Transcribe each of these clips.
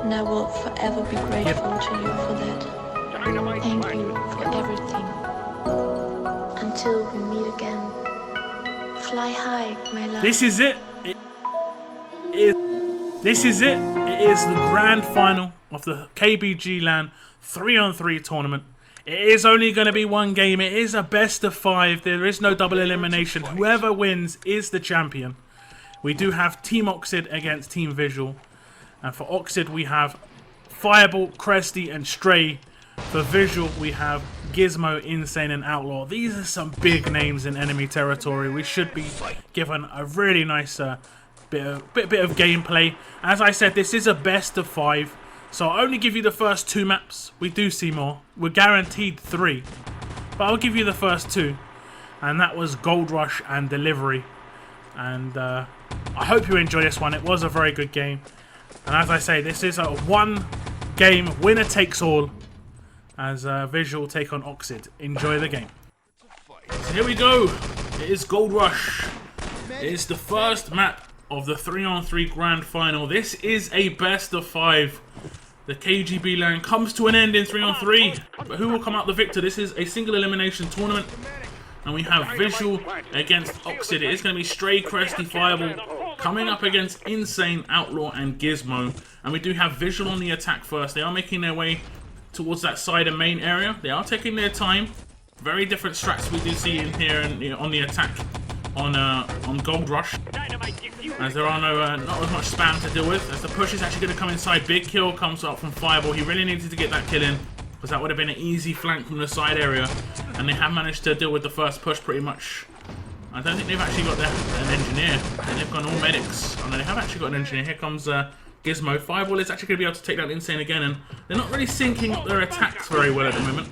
and I will forever be grateful to you for that. Thank you for everything. Until we meet again. Fly high, my love. This is it. This is it. It is the grand final of the KBG LAN 3-on-3 tournament. It is only going to be one game. It is a best of 5. There is no double elimination. Whoever wins is the champion. We do have Team Oxid against Team Visual. And for Oxid, we have Fireball, Cresty, and Stray. For Visual, we have Gizmo, Insane, and Outlaw. These are some big names in enemy territory. We should be given a really nice bit of gameplay. As I said, this is a best of 5. So I'll only give you the first 2 maps. We do see more. We're guaranteed 3. But I'll give you the first 2. And that was Gold Rush and Delivery. And I hope you enjoy this one. It was a very good game. And as I say, this is a one-game winner takes all. As Visual take on Oxid. Enjoy the game. So here we go. It is Gold Rush. It is the first map of the 3-on-3 grand final. This is a best of 5. The KGB LAN comes to an end in 3-on-3. But who will come out the victor? This is a single elimination tournament. And we have Visual against Oxid. It is going to be Stray, Cresty, Fireball coming up against Insane, Outlaw, and Gizmo. And we do have Visual on the attack first. They are making their way towards that side and main area. They are taking their time. Very different strats we do see in here and on the attack on Gold Rush. As there are not as much spam to deal with. As the push is actually going to come inside. Big kill comes up from Fireball. He really needed to get that kill in, because that would have been an easy flank from the side area. And they have managed to deal with the first push pretty much. I don't think they've actually got an engineer. I think they've gone all medics. Oh no, they have actually got an engineer. Here comes Gizmo. Fireball is actually going to be able to take down Insane again. And they're not really syncing up their attacks very well at the moment.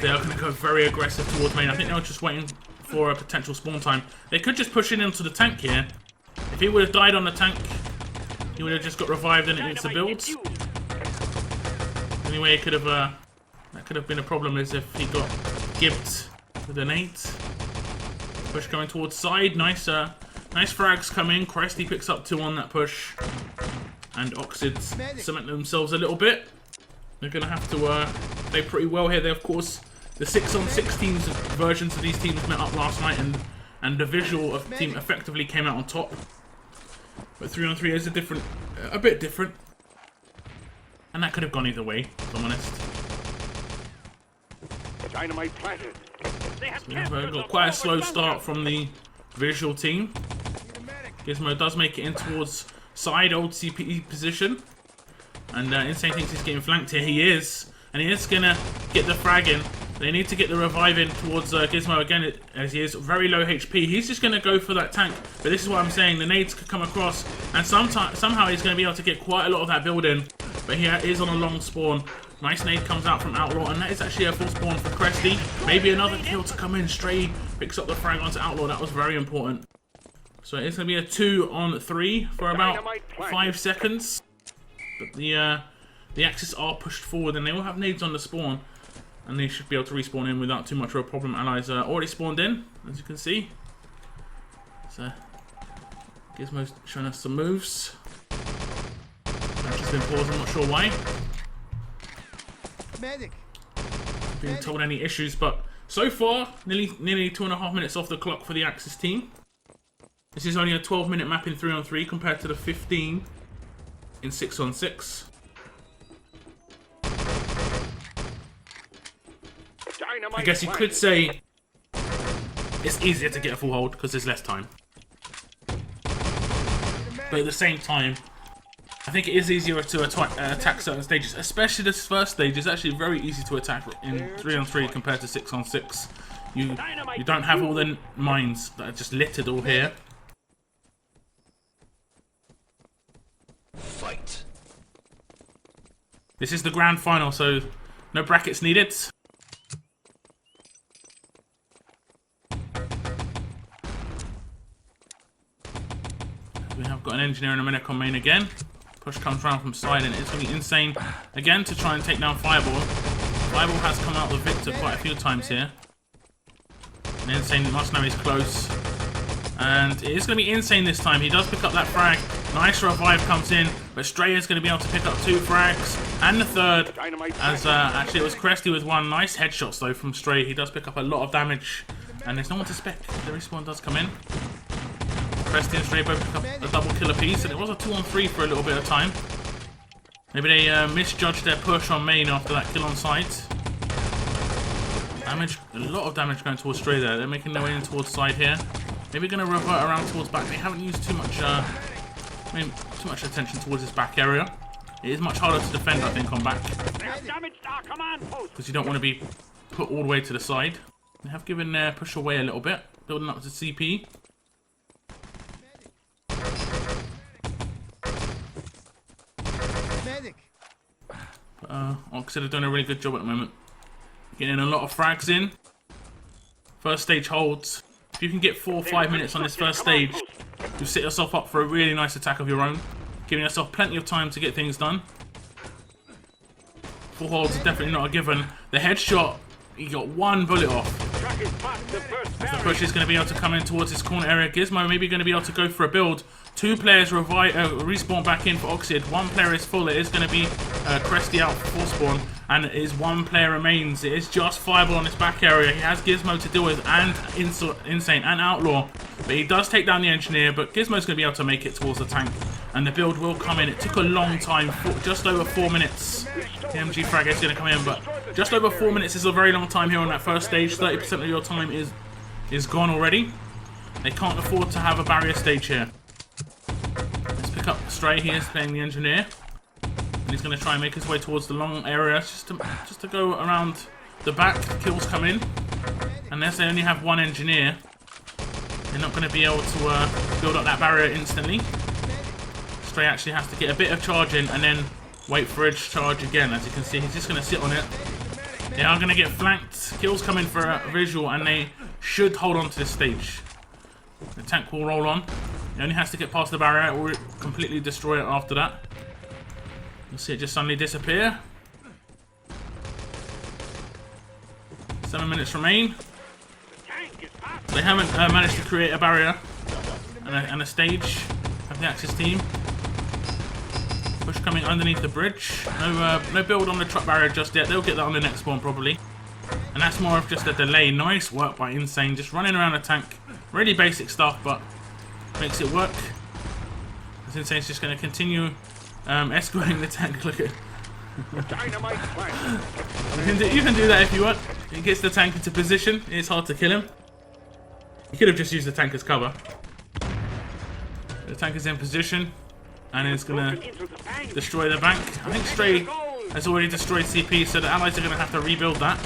They are going to go very aggressive towards main. I think they were just waiting for a potential spawn time. They could just push in into the tank here. If he would have died on the tank, he would have just got revived and it needs the builds. Anyway, it could have that could have been a problem, is if he got gibbed with an 8. Push going towards side. Nice frags come in. Cresty picks up 2 on that push, and Oxid cement themselves a little bit. They're going to have to play pretty well here. They, of course, the 6-on-6 teams versions of these teams met up last night, and the Visual of team effectively came out on top. But 3-on-3 is a bit different, and that could have gone either way, if I'm honest. Dynamite planted. So we have got quite a slow start from the Visual team. Gizmo does make it in towards side old CPE position, and Insane thinks he's getting flanked here. He is, and he is gonna get the frag in. They need to get the revive in towards Gizmo again, as he is very low HP. He's just going to go for that tank. But this is what I'm saying. The nades could come across, and somehow he's going to be able to get quite a lot of that build in. But he is on a long spawn. Nice nade comes out from Outlaw, and that is actually a full spawn for Cresty. Maybe another kill to come in. Stray picks up the frag onto Outlaw. That was very important. So it's going to be a 2-on-3 for about 5 seconds. But the Axis are pushed forward, and they will have nades on the spawn. And they should be able to respawn in without too much of a problem. Allies are already spawned in, as you can see. So, Gizmo's showing us some moves. I've just been paused, I'm not sure why. Medic. Being told any issues, but so far, nearly 2.5 minutes off the clock for the Axis team. This is only a 12-minute map in 3-on-3 compared to the 15 in 6-on-6. I guess you could say it's easier to get a full hold because there's less time. But at the same time, I think it is easier to attack certain stages. Especially this first stage is actually very easy to attack in 3-on-3 compared to 6-on-6. You don't have all the mines that are just littered all here. Fight. This is the grand final, so no brackets needed. We have got an engineer and a medic on main again. Push comes round from side, and it's going to be Insane again to try and take down Fireball. Fireball has come out the victor quite a few times here. And Insane must know he's close. And it is going to be Insane this time. He does pick up that frag. Nice revive comes in, but Stray is going to be able to pick up 2 frags and the third. As actually it was Cresty with 1. Nice headshots though from Stray. He does pick up a lot of damage, and there's no one to spec. The respawn does come in. Cresty and Stray both pick up a double kill apiece, and it was a 2-on-3 for a little bit of time. Maybe they misjudged their push on main after that kill on side. Damage, a lot of damage going towards Stray there. They're making their way in towards side here. Maybe going to revert around towards back. They haven't used too much attention towards this back area. It is much harder to defend, I think, on back, because you don't want to be put all the way to the side. They have given their push away a little bit, building up to CP. Oxid are doing a really good job at the moment. Getting a lot of frags in. First stage holds. If you can get 4 or 5 minutes on this first stage, you set yourself up for a really nice attack of your own, giving yourself plenty of time to get things done. 4 holds are definitely not a given. The headshot, he got 1 bullet off. As the push is going to be able to come in towards this corner area. Gizmo maybe going to be able to go for a build. 2 players respawn back in for Oxid. 1 player is full. It is going to be Cresty out for spawn, and it is 1 player remains. It is just Fireball on this back area. He has Gizmo to deal with, and Insane and Outlaw, but he does take down the Engineer. But Gizmo's going to be able to make it towards the tank, and the build will come in. It took a long time, just over 4 minutes. The MG frag is going to come in, but just over 4 minutes is a very long time here on that first stage. 30% of your time is gone already. They can't afford to have a barrier stage here. Let's pick up Stray. He is playing the Engineer, and he's going to try and make his way towards the long area, just to go around the back. Kills come in, unless they only have 1 Engineer, they're not going to be able to build up that barrier instantly. Stray actually has to get a bit of charge in and then wait for it to charge again. As you can see, he's just going to sit on it. They are going to get flanked. Kills come in for a visual, and they should hold on to this stage. The tank will roll on. He only has to get past the barrier, or completely destroy it after that. You'll see it just suddenly disappear. 7 minutes remain. They haven't managed to create a barrier and a stage of the Axis team. Push coming underneath the bridge. No build on the truck barrier just yet. They'll get that on the next one probably. And that's more of just a delay. Nice work by Insane, just running around the tank. Really basic stuff, but makes it work. As Insane's just going to continue escorting the tank. Look at you can do that if you want. He gets the tank into position. It's hard to kill him. You could have just used the tank as cover. The tank is in position, and it's going to destroy the bank. I think Stray has already destroyed CP, so the allies are going to have to rebuild that.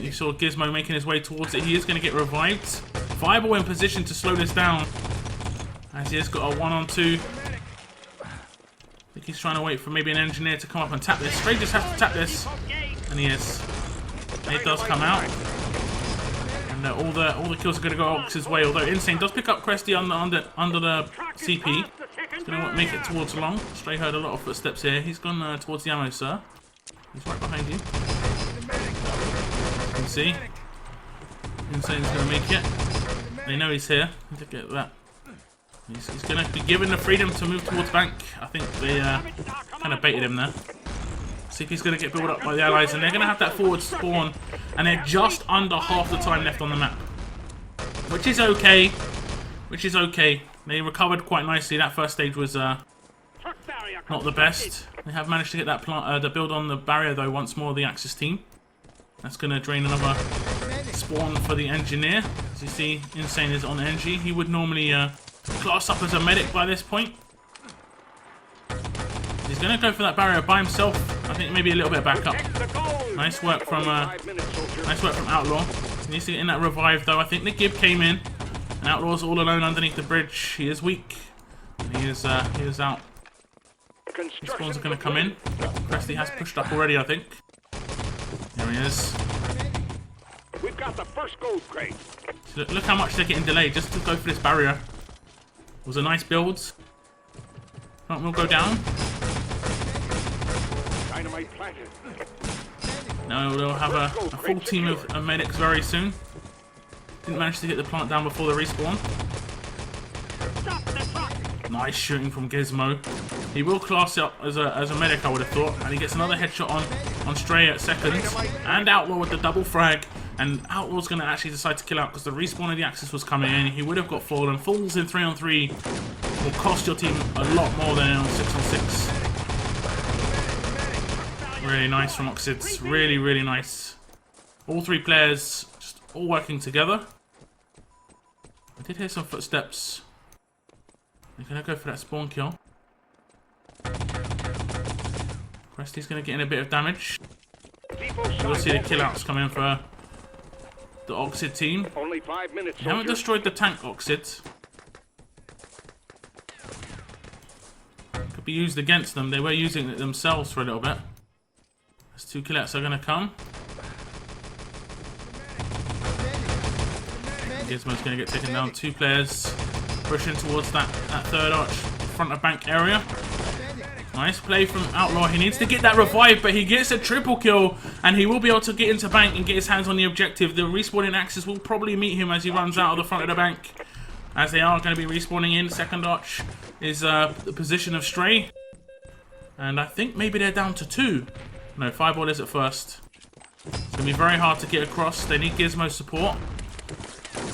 You saw Gizmo making his way towards it. He is going to get revived. Fireball in position to slow this down, as he has got a 1-on-2. I think he's trying to wait for maybe an Engineer to come up and tap this. Stray just has to tap this, and he is. And it does come out. And all the kills are going to go Ox's way, although Insane does pick up Cresty under the CP. He's going to make it towards long. Stray heard a lot of footsteps here. He's gone towards the ammo, sir. He's right behind you. You can see. Insane's going to make it. They know he's here. Look at that. He's going to be given the freedom to move towards bank. I think they kind of baited him there. See if he's going to get built up by the allies, and they're going to have that forward spawn, and they're just under half the time left on the map, which is okay. They recovered quite nicely. That first stage was not the best. They have managed to get that the build on the barrier though once more. The Axis team. That's going to drain another spawn for the Engineer. As you see, Insane is on Engie. He would normally class up as a medic by this point. He's going to go for that barrier by himself. I think maybe a little bit of backup. Nice work from Outlaw. He needs to get in that revive though. I think the Gib came in, and Outlaw's all alone underneath the bridge. He is weak. He is out. These spawns are going to come in. Cresty has pushed up already, I think. There he is. We've got the first gold crate. So look how much they're getting delayed just to go for this barrier. It was a nice build. Front will go down. Dynamite planted. Now we'll have a full team of medics very soon. Didn't manage to get the plant down before the respawn. Nice shooting from Gizmo. He will class it up as a medic, I would have thought. And he gets another headshot on Stray at second. And Outlaw with the double frag. And Outlaw's going to actually decide to kill out because the respawn of the Axis was coming in. He would have got fallen. Falls in 3-on-3 will cost your team a lot more than on 6-on-6. Really nice from Oxids. Really, really nice. All three players just all working together. I did hear some footsteps. They're going to go for that spawn kill. Presty's going to get in a bit of damage. You'll see the killouts coming for the Oxid team. Only 5 minutes. They haven't destroyed the tank, Oxids. Could be used against them. They were using it themselves for a little bit. There's 2 killouts are going to come. Gizmo's going to get taken down. 2 players pushing towards that third arch front of bank area. Nice play from Outlaw. He needs to get that revive, but he gets a triple kill, and he will be able to get into bank and get his hands on the objective. The respawning Axis will probably meet him as he runs out of the front of the bank, as they are going to be respawning in. Second arch is the position of Stray, and I think maybe they're down to 2. No, Fireball is at first. It's going to be very hard to get across. They need Gizmo's support.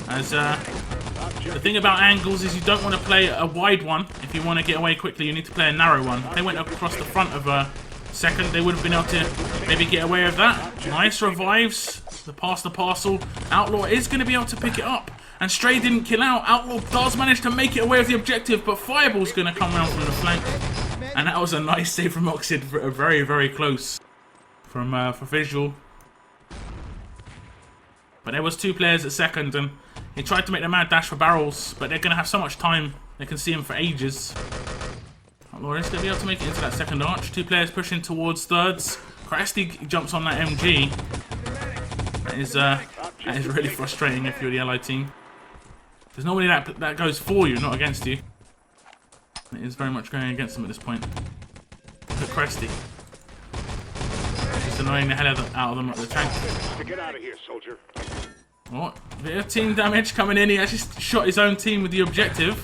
As the thing about angles is you don't want to play a wide one. If you want to get away quickly, you need to play a narrow one. If they went across the front of second, they would have been able to maybe get away with that. Nice revives. The pass the parcel. Outlaw is going to be able to pick it up. And Stray didn't kill out. Outlaw does manage to make it away with the objective, but Fireball's going to come around from the flank. And that was a nice save from Oxid. Very, very close from for visual. But there was 2 players at second, and he tried to make the mad dash for barrels, but they're going to have so much time, they can see him for ages. Outlaw is going to be able to make it into that second arch. 2 players pushing towards thirds. Krusty jumps on that MG. That is really frustrating if you're the Allied team. Because normally that goes for you, not against you. It is very much going against them at this point. Look at Krusty. Just annoying the hell out of them at the tank. Get out of here, soldier. What? Bit of team damage coming in. He actually shot his own team with the objective.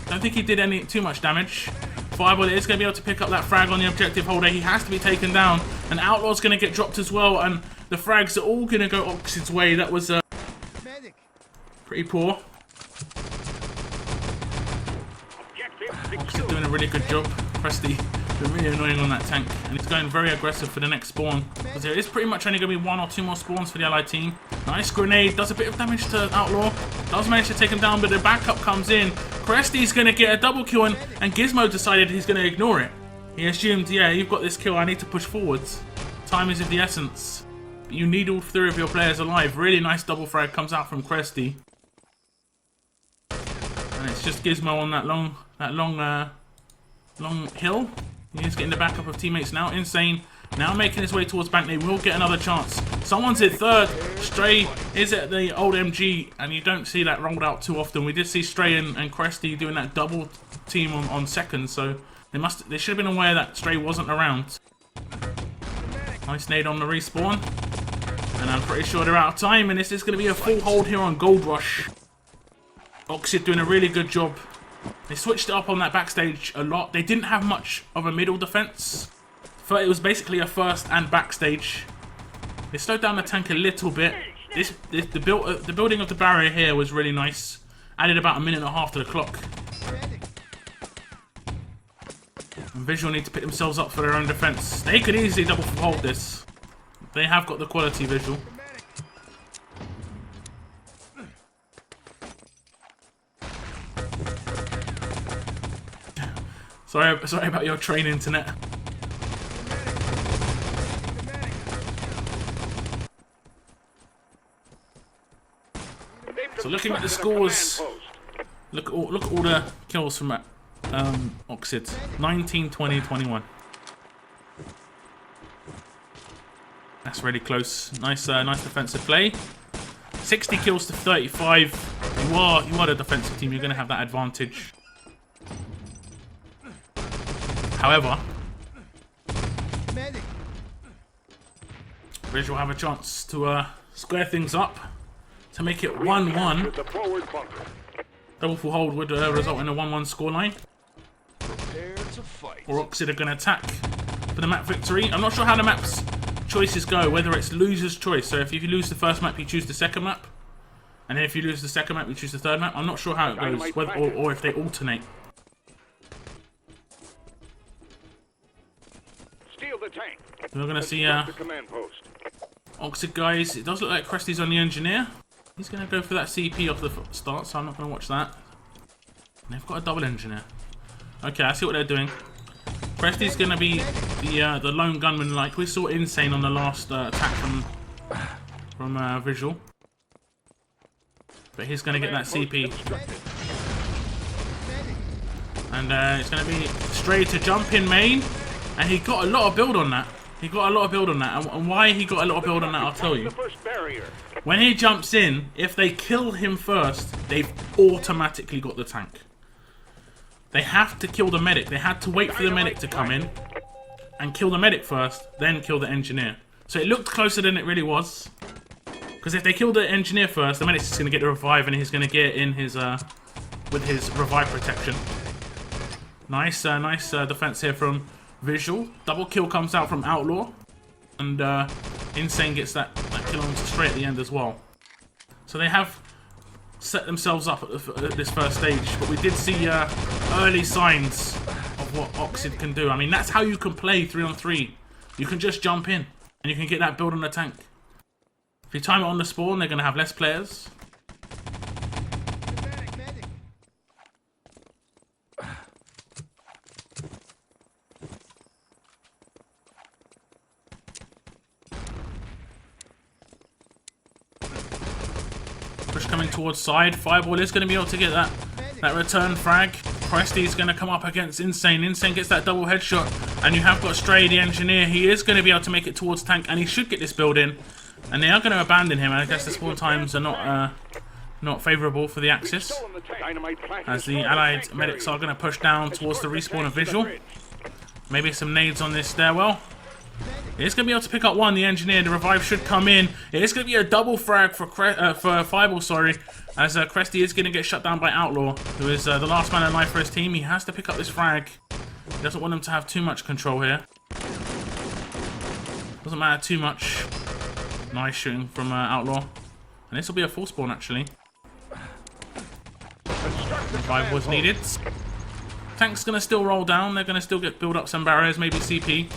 Don't think he did too much damage. Fireball is going to be able to pick up that frag on the objective holder. He has to be taken down. And Outlaw's going to get dropped as well. And the frags are all going to go Oxid's way. That was pretty poor. Oxid doing a really good job. Presty been really annoying on that tank. And he's going very aggressive for the next spawn. Because there is pretty much only going to be 1 or 2 more spawns for the Allied team. Nice grenade. Does a bit of damage to Outlaw. Does manage to take him down, but the backup comes in. Presty's going to get a double kill, and Gizmo decided he's going to ignore it. He assumed, yeah, you've got this kill. I need to push forwards. Time is of the essence. But you need all 3 of your players alive. Really nice double frag comes out from Krusty. And it's just Gizmo on that long hill. He's getting the backup of teammates now. Insane. Now making his way towards bank. They will get another chance. Someone's at third. Stray is at the old MG, and you don't see that rolled out too often. We did see Stray and Krusty doing that double team on second, so they should have been aware that Stray wasn't around. Nice nade on the respawn. And I'm pretty sure they're out of time, and this is going to be a full hold here on Gold Rush. Oxid doing a really good job. They switched it up on that backstage a lot. They didn't have much of a middle defense. It was basically a first and backstage. They slowed down the tank a little bit. The building of the barrier here was really nice. Added about 1.5 minutes to the clock. And Visual need to pick themselves up for their own defense. They could easily double hold this. They have got the quality, Visual. Sorry about your train internet. So looking at the scores, look at all the kills from Oxid. 19, 20, 21. That's really close. Nice defensive play. 60 kills to 35. You are the defensive team. You're going to have that advantage. However, Visual have a chance to square things up to make it 1-1. Double full hold would result in a 1-1 scoreline. or Oxid are going to attack for the map victory. I'm not sure how the map's choices go, whether it's loser's choice. So if you lose the first map, you choose the second map. And then if you lose the second map, you choose the third map. I'm not sure how it goes, whether, or if they alternate. Steal the tank. So we're going to see Oxid guys. It does look like Cresty's on the engineer. He's going to go for that CP off the start, so I'm not going to watch that. And they've got a double engineer. Okay, I see what they're doing. Cresty's going to be the lone gunman, like we saw Insane on the last attack from Visual. But he's going to get that CP. And it's going to be straight to jump in main. And he got a lot of build on that. He got a lot of build on that. And why he got a lot of build on that, I'll tell you. When he jumps in, if they kill him first, they've automatically got the tank. They have to kill the medic. They had to wait for the medic to come in and kill the medic first, then kill the engineer. So it looked closer than it really was. Because if they kill the engineer first, the medic's just going to get the revive and he's going to get in his with his revive protection. Nice defense here from Visual. Double kill comes out from Outlaw. And Insane gets that kill on straight at the end as well. So they have set themselves up at this first stage. But we did see early signs of what Oxid can do. I mean, that's how you can play 3-on-3. You can just jump in and you can get that build on the tank. If you time it on the spawn, they're going to have less players. Push coming towards side. Fireball is going to be able to get that return frag. Cresty is going to come up against Insane. Insane gets that double headshot. And you have got Stray, the engineer. He is going to be able to make it towards tank. And he should get this build in. And they are going to abandon him. I guess the spawn times are not favourable for the Axis. As the allied medics are going to push down towards the respawn of Visual. Maybe some nades on this stairwell. It's going to be able to pick up one, the engineer. The revive should come in. It is going to be a double frag for Fireball, sorry. As Cresty is going to get shut down by Outlaw, who is the last man alive for his team. He has to pick up this frag. He doesn't want them to have too much control here. Doesn't matter too much. Nice shooting from Outlaw. And this will be a full spawn, actually. Revive was needed. Tank's going to still roll down. They're going to still build up some barriers, maybe CP.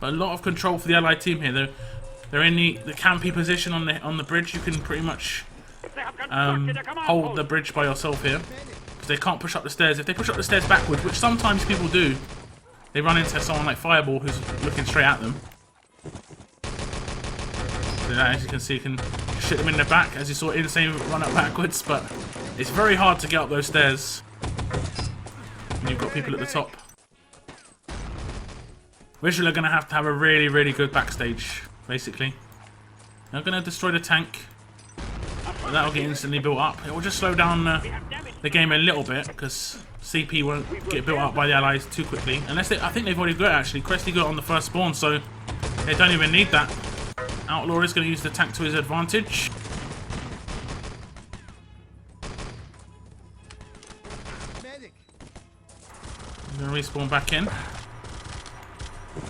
But a lot of control for the allied team here. They're in the campy position on the bridge. You can pretty much hold the bridge by yourself here. Because they can't push up the stairs. If they push up the stairs backwards, which sometimes people do, they run into someone like Fireball who's looking straight at them. So that, as you can see, you can shit them in the back, as you saw Insane run up backwards, but it's very hard to get up those stairs when you've got people at the top. Visual are going to have a really, really good backstage, basically. They're going to destroy the tank, but that'll get instantly built up. It will just slow down the game a little bit, because CP won't get built up by the allies too quickly. Unless I think they've already got it, actually. Cresty got it on the first spawn, so they don't even need that. Outlaw is going to use the tank to his advantage. I'm going to respawn back in.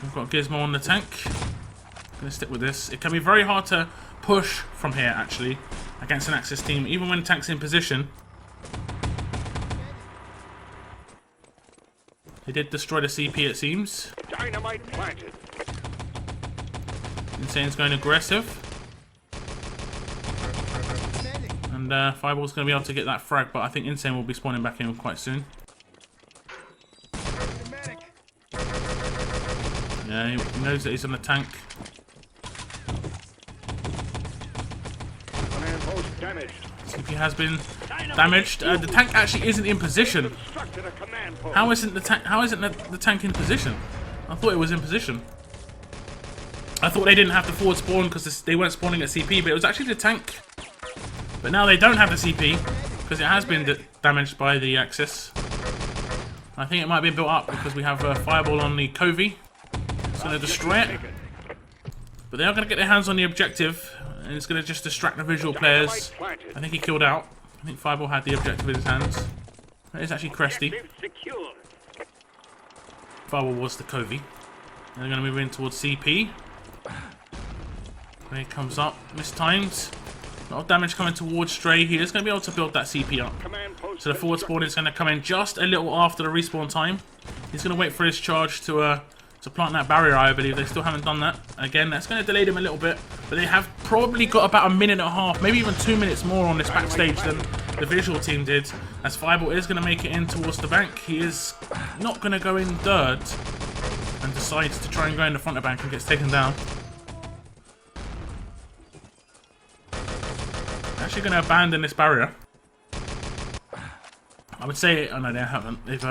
We've got Gizmo on the tank. I'm going to stick with this. It can be very hard to push from here, actually, against an Axis team, even when tank's in position. They did destroy the CP, it seems. Dynamite planted. Insane's going aggressive. And Fireball's going to be able to get that frag, but I think Insane will be spawning back in quite soon. Yeah, he knows that he's on the tank. CP has been damaged. The tank actually isn't in position. How isn't the tank in position? I thought it was in position. I thought they didn't have the forward spawn because they weren't spawning at CP, but it was actually the tank. But now they don't have the CP because it has been damaged by the Axis. I think it might be built up because we have Fireball on the Covey. It's going to destroy it. But they are going to get their hands on the objective, and it's going to just distract the Visual players. I think he killed out. I think Fireball had the objective in his hands. That is actually Cresty. Fireball was the Covey. They're going to move in towards CP. There he comes up. Mistimed. A lot of damage coming towards Stray. He is going to be able to build that CP up. So the forward spawn is going to come in just a little after the respawn time. He's going to wait for his charge to plant that barrier, I believe. They still haven't done that. Again, that's going to delay them a little bit. But they have probably got about a minute and a half, maybe even 2 minutes more on this backstage than the visual team did. As Fireball is going to make it in towards the bank. He is not going to go in third and decides to try and go in the front of the bank and gets taken down. Actually going to abandon this barrier. I would say, oh no, they haven't. They've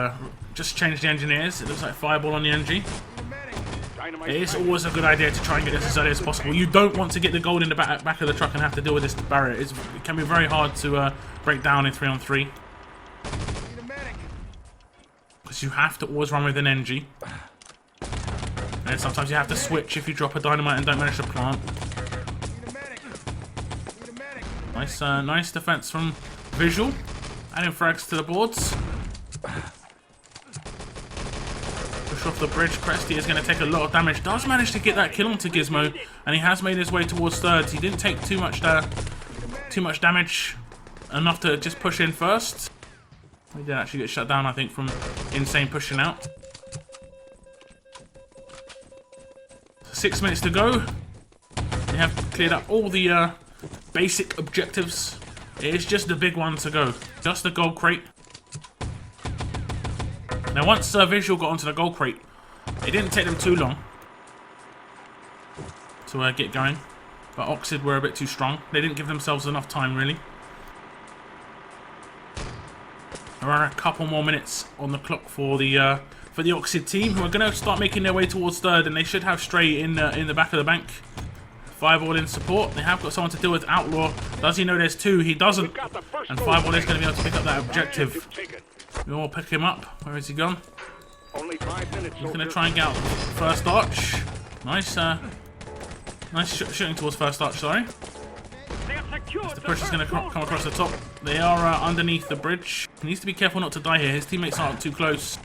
just changed the engineers. It looks like Fireball on the NG. It is always a good idea to try and get this as early as possible. You don't want to get the gold in the back of the truck and have to deal with this barrier. It can be very hard to break down in 3-on-3. Because you have to always run with an NG. And sometimes you have to switch if you drop a dynamite and don't manage to plant. Nice defense from Visual. Adding frags to the boards. Push off the bridge. Cresty is going to take a lot of damage. Does manage to get that kill onto Gizmo. And he has made his way towards thirds. He didn't take too much damage. Enough to just push in first. He did actually get shut down, I think, from Insane pushing out. 6 minutes to go. They have cleared up all the basic objectives. It is just the big one to go. Just the gold crate. Now once Visual got onto the gold crate, it didn't take them too long to get going. But Oxid were a bit too strong. They didn't give themselves enough time, really. There are a couple more minutes on the clock for the Oxid team, who are going to start making their way towards third, and they should have Stray in the back of the bank. Fireball in support. They have got someone to deal with Outlaw. Does he know there's two? He doesn't. And Fireball is going to be able to pick up that objective. We all pick him up. Where has he gone? Only 5 minutes. He's going to try and get out first arch. Nice, nice shooting towards first arch, sorry. As the push is going to come across the top. They are underneath the bridge. He needs to be careful not to die here. His teammates aren't too close.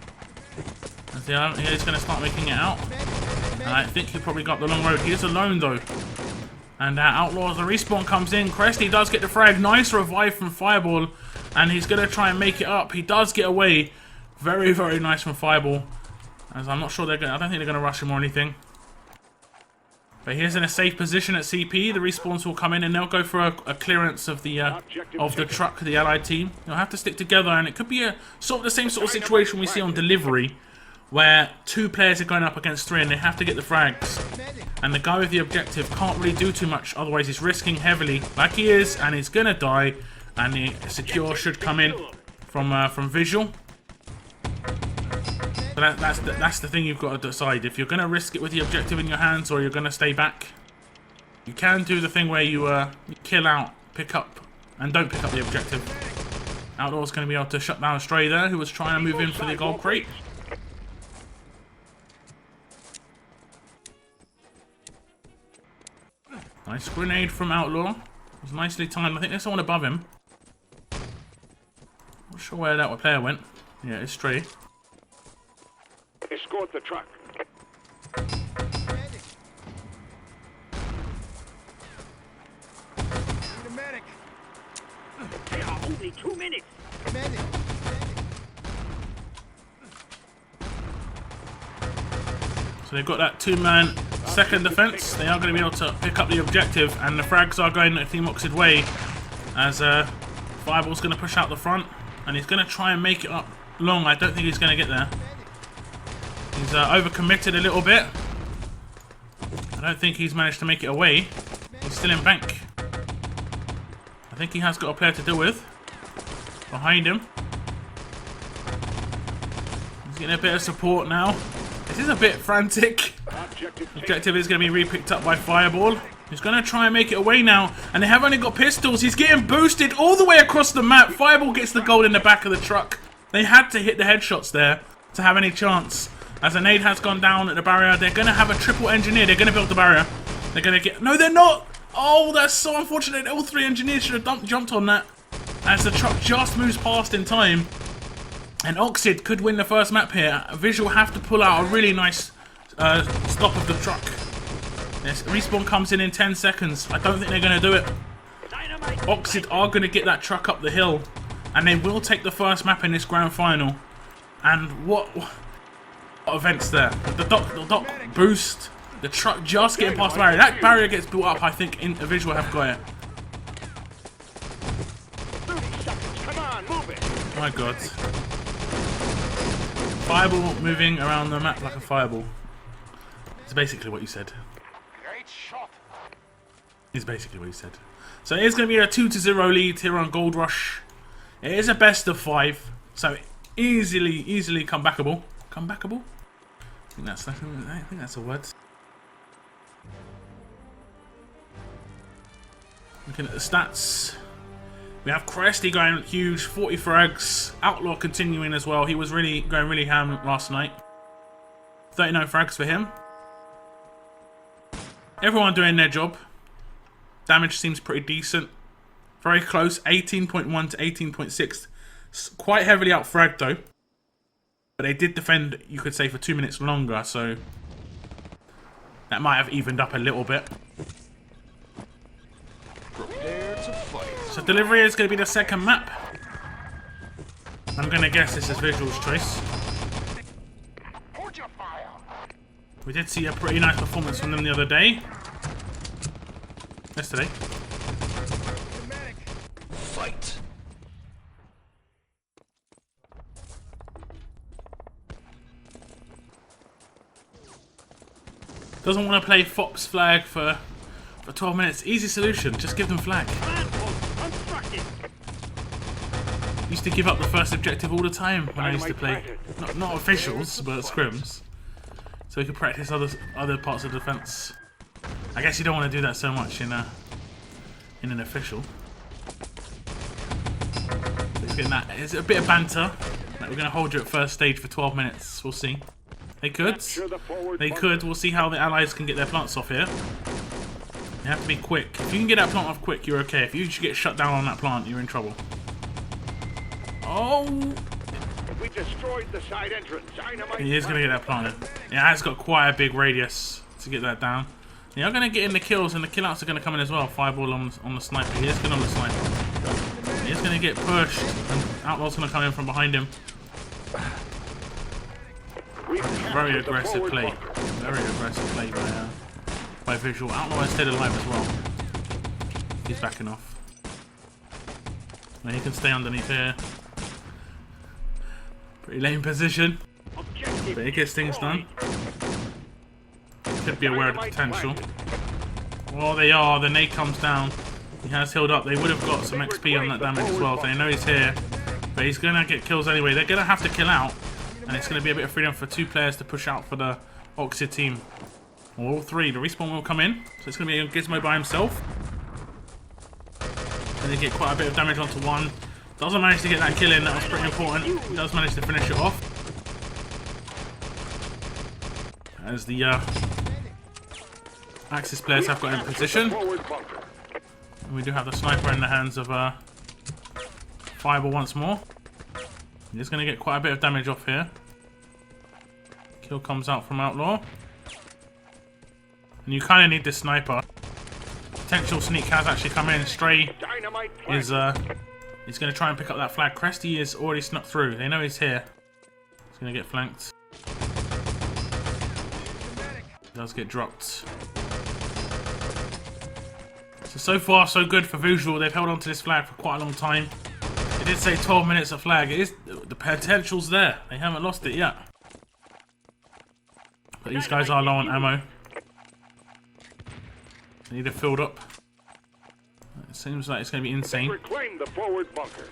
As he is going to start making it out. And I think he probably got the long road. He is alone though. And Outlaw, as the respawn comes in. Cresty does get the frag. Nice revive from Fireball. And he's going to try and make it up. He does get away. Very, very nice from Fireball. As I'm not sure they're going to... I don't think they're going to rush him or anything. But he is in a safe position at CP. The respawns will come in and they'll go for a clearance of the truck, the allied team. They'll have to stick together, and it could be a sort of the same sort of situation we see on Delivery, where 2 players are going up against 3 and they have to get the frags. And the guy with the objective can't really do too much, otherwise he's risking heavily, like he is, and he's going to die. And the secure should come in from Visual. But that's the thing you've got to decide. If you're going to risk it with the objective in your hands or you're going to stay back. You can do the thing where you kill out, pick up, and don't pick up the objective. Outlaw's going to be able to shut down Stray there, who was trying to move in for the gold crate. Nice grenade from Outlaw. It was nicely timed. I think there's someone above him. Not sure where that player went. Yeah, it's Stray. Escort the truck. Only 2 minutes. So they've got that 2-man second defense. They are going to be able to pick up the objective, and the frags are going the Team Oxid way. As Fireball's going to push out the front, and he's going to try and make it up long. I don't think he's going to get there. He's overcommitted a little bit. I don't think he's managed to make it away. He's still in bank. I think he has got a player to deal with. Behind him. He's getting a bit of support now. This is a bit frantic. Objective is going to be re-picked up by Fireball. He's going to try and make it away now. And they have only got pistols. He's getting boosted all the way across the map. Fireball gets the goal in the back of the truck. They had to hit the headshots there to have any chance. As a nade has gone down at the barrier, they're going to have a triple engineer. They're going to build the barrier. They're going to get... No, they're not! Oh, that's so unfortunate. All 3 engineers should have jumped on that. As the truck just moves past in time. And Oxid could win the first map here. Visual have to pull out a really nice stop of the truck. Yes, respawn comes in 10 seconds. I don't think they're going to do it. Oxid are going to get that truck up the hill. And they will take the first map in this grand final. And what events there? The dock boost. The truck just getting past the barrier. That barrier gets built up, I think, in Visual have got it. 30 seconds. Come on, move it. My god. Fireball moving around the map like a fireball. It's basically what you said. Great shot. Is basically what you said. So it is going to be a 2-0 lead here on Gold Rush. It is a best of 5, so easily comebackable. Comebackable? I think that's a word. Looking at the stats, we have Cresty going huge, 40 frags. Outlaw continuing as well. He was going really ham last night. 39 frags for him. Everyone doing their job. Damage seems pretty decent. Very close, 18.1 to 18.6. Quite heavily out-fragged though. But they did defend, you could say, for 2 minutes longer, so that might have evened up a little bit. Prepare to fight. So delivery is going to be the second map. I'm going to guess this is Visual's choice. Hold your fire. We did see a pretty nice performance from them the other day. Yesterday. Fight. Doesn't want to play Fox flag for 12 minutes. Easy solution, just give them flag. Used to give up the first objective all the time when I used to play. Not officials, but scrims. So we could practice other parts of defense. I guess you don't want to do that so much in an official. It's getting that. It's a bit of banter. Like we're going to hold you at first stage for 12 minutes. We'll see. They could. They could. We'll see how the allies can get their plants off here. You have to be quick. If you can get that plant off quick, you're okay. If you just get shut down on that plant, you're in trouble. Oh! We destroyed the side entrance. Dynamite. He is going to get that planted. Yeah, it's got quite a big radius to get that down. They are going to get in the kills, and the killouts are going to come in as well. Fireball on the sniper. He is good on the sniper. He is going to get pushed, and Outlaw's going to come in from behind him. Very aggressive play. Very aggressive play by Visual. Outlaw has stayed alive as well. He's backing off. Now he can stay underneath here. Pretty lame position. But he gets things done. Could be aware of the potential. Well, they are. The nade comes down. He has healed up. They would have got some XP on that damage as well. They know he's here. But he's going to get kills anyway. They're going to have to kill out. And it's going to be a bit of freedom for 2 players to push out for the Oxid team. Or all 3. The respawn will come in. So it's going to be a Gizmo by himself. And they get quite a bit of damage onto 1. Doesn't manage to get that kill in. That was pretty important. He does manage to finish it off. As the Axis players have got in position. And we do have the sniper in the hands of Fireball once more. He's going to get quite a bit of damage off here. Kill comes out from Outlaw. And you kind of need this sniper. Potential sneak has actually come in. Stray is he's going to try and pick up that flag. Cresty is already snuck through. They know he's here. He's going to get flanked. He does get dropped. So far so good for Visual. They've held on to this flag for quite a long time. They did say 12 minutes of flag. It is, the potential's there. They haven't lost it yet. But these guys are low on ammo. They need it filled up. It seems like it's going to be insane. Reclaim the forward bunker.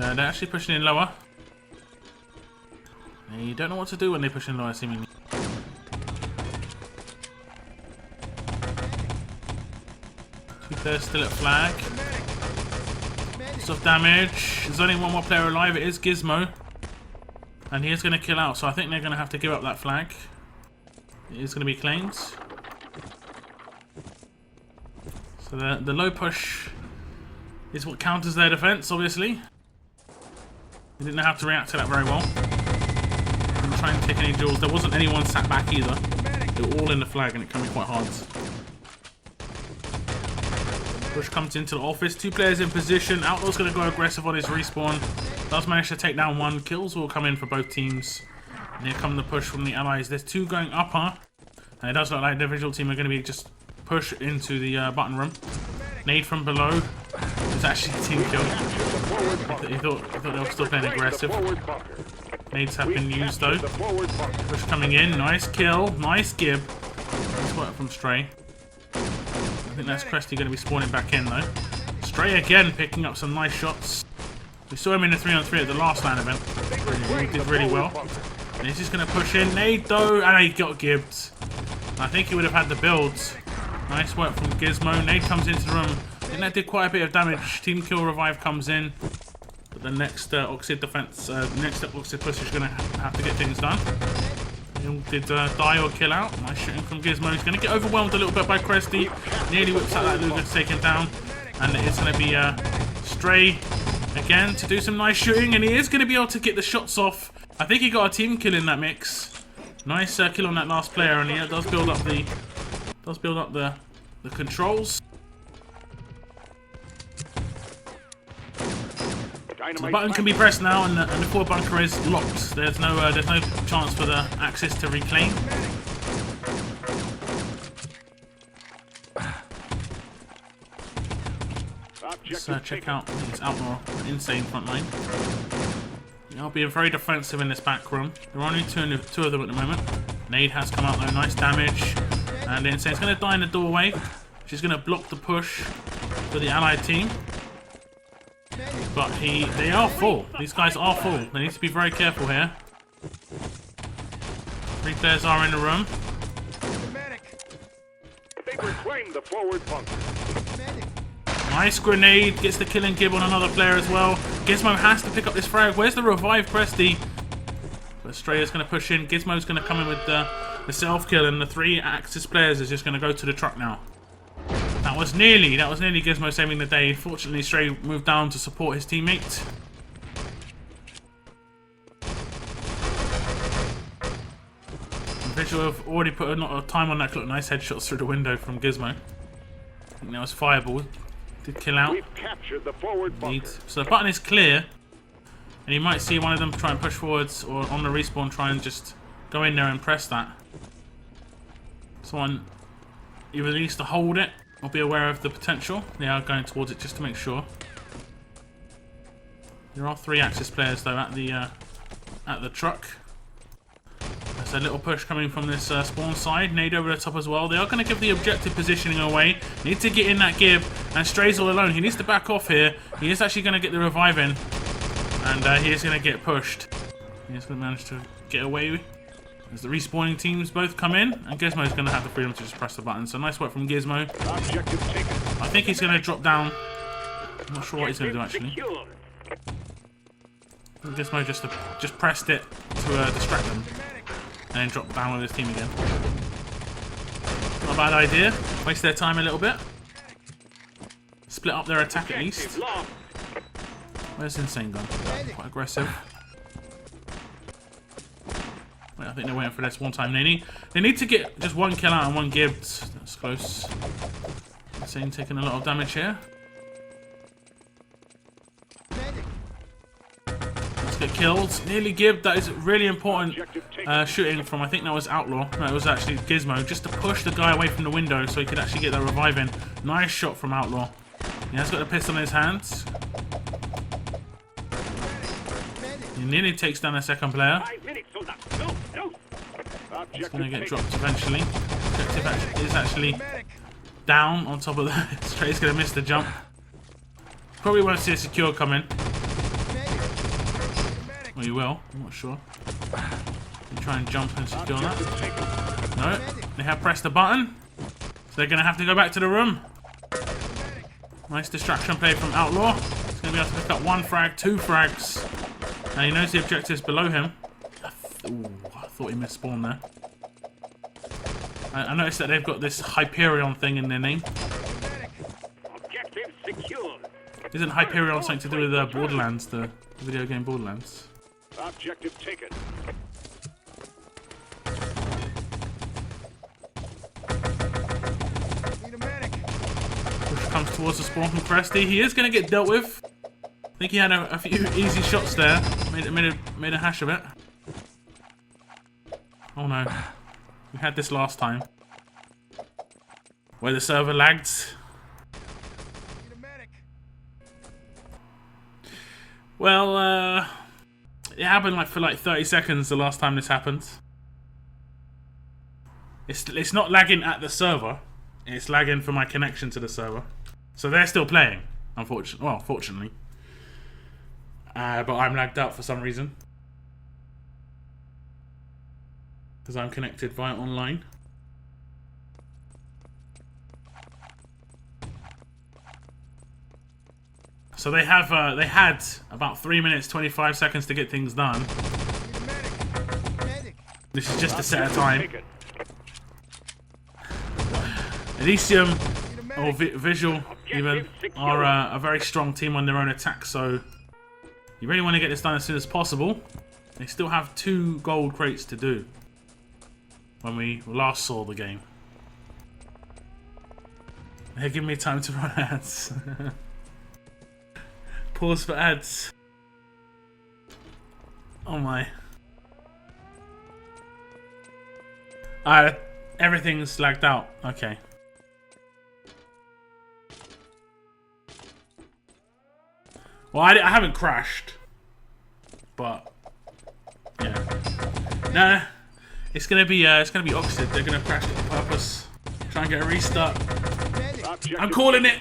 And, they're actually pushing in lower. They don't know what to do when they push in lower, seemingly. They're still at flag. Lots of damage. There's only 1 more player alive. It is Gizmo. And he is going to kill out. So I think they're going to have to give up that flag. It is going to be claimed. So the low push is what counters their defense, obviously. He didn't know how to react to that very well. Didn't try and take any duels. There wasn't anyone sat back either. They were all in the flag, and it can be quite hard. Push comes into the office. 2 players in position. Outlaw's going to go aggressive on his respawn. Does manage to take down 1. Kills will come in for both teams. And here come the push from the allies. There's 2 going upper. And it does look like the individual team are going to be just push into the button room. Nade from below. It's actually a team kill. He thought they were still playing aggressive. Nades have been used though. Push coming in. Nice kill. Nice gib. Nice work from Stray. I think that's Cresty going to be spawning back in though. Stray again picking up some nice shots. We saw him in the 3-on-3 at the last LAN event. He did really well. And he's just going to push in. Nade though, and he got gibbed. I think he would have had the builds. Nice work from Gizmo. Nade comes into the room. I think that did quite a bit of damage. Team kill revive comes in. But the next Oxid defense, next Oxid push is going to have to get things done. Did die or kill out. Nice shooting from Gizmo. He's going to get overwhelmed a little bit by Cresty. Nearly whips out that Luger to take him down. And it's going to be Stray again to do some nice shooting. And he is going to be able to get the shots off. I think he got a team kill in that mix. Nice kill on that last player. And he does build up the controls. So the button can be pressed now, and the core bunker is locked. There's no chance for the Axis to reclaim. Let's check out this Outlaw insane front line. I'll be very defensive in this back room. There are only two of them at the moment. Nade has come out though, nice damage, and Insane's going to die in the doorway. She's going to block the push for the allied team. But they are full. These guys are full. They need to be very careful here. 3 players are in the room. They reclaim the forward bunker. Nice grenade. Gets the killing gib on another player as well. Gizmo has to pick up this frag. Where's the revive Cresty? But Stray is going to push in. Gizmo's going to come in with the self-kill. And the 3 Axis players is just going to go to the truck now. That was nearly Gizmo saving the day. Fortunately, Stray moved down to support his teammate. Visual have already put a lot of time on that clock. Nice headshots through the window from Gizmo. I think that was Fireball. Did kill out. We've captured the forward bunker. So the button is clear. And you might see one of them try and push forwards, or on the respawn try and just go in there and press that. Someone either needs to hold it or be aware of the potential. They are going towards it just to make sure. There are 3 Axis players though at the truck. There's a little push coming from this spawn side. Nade over the top as well. They are going to give the objective positioning away. Need to get in that gib, and Stray's all alone. He needs to back off here. He is actually going to get the revive in, and he is going to get pushed. He is going to manage to get away as the respawning teams both come in, and Gizmo's going to have the freedom to just press the button. So nice work from Gizmo. Objective taken. I think he's going to drop down. I'm not sure what he's going to do actually. Secured. Gizmo just pressed it to distract them, and then drop down with his team again. Not a bad idea. Waste their time a little bit. Split up their attack at least. Where's Insane gone? Quite aggressive. Wait, I think they're waiting for this one time. They need to get just 1 kill out and 1 gib. That's close. Insane taking a lot of damage here. Let's get killed. Nearly gibbed. That is really important shooting from, I think that was Outlaw. No, it was actually Gizmo. Just to push the guy away from the window so he could actually get that revive in. Nice shot from Outlaw. He has got a pistol in his hands. He nearly takes down a second player. He's going to get dropped eventually. Objective is actually down on top of that. Stray's going to miss the jump. Probably won't see a secure coming. Well, you will. I'm not sure. You try and jump and secure that. No, they have pressed the button. So they're going to have to go back to the room. Nice distraction play from Outlaw. He's going to be able to pick up 1 frag, 2 frags. And he knows the objectives below him. Ooh, I thought he missed spawn there. I noticed that they've got this Hyperion thing in their name. Objective secured. Isn't Hyperion something to do with Borderlands, the video game Borderlands. Objective taken. Need a medic. Push comes towards the spawn from Cresty. He is going to get dealt with. I think he had a few easy shots there. Made a hash of it. Oh no. We had this last time. Where the server lagged. Need a medic. Well, it happened like for like 30 seconds the last time this happened. It's not lagging at the server. It's lagging for my connection to the server. So they're still playing, unfortunately. Well, fortunately. But I'm lagged out for some reason. Because I'm connected via online. So they had about 3 minutes 25 seconds to get things done. Need a medic. Medic. This is just to set a time. Taken. Elysium Need a or medic. Visual even are a very strong team on their own attack, so you really want to get this done as soon as possible. They still have 2 gold crates to do when we last saw the game. They're giving me time to run ads. Pause for ads. Oh my. Everything's lagged out. Okay. Well, I haven't crashed, but yeah. Nah, it's gonna be Oxford. They're gonna crash it on purpose. Try and get a restart. Medic. Objective I'm calling it.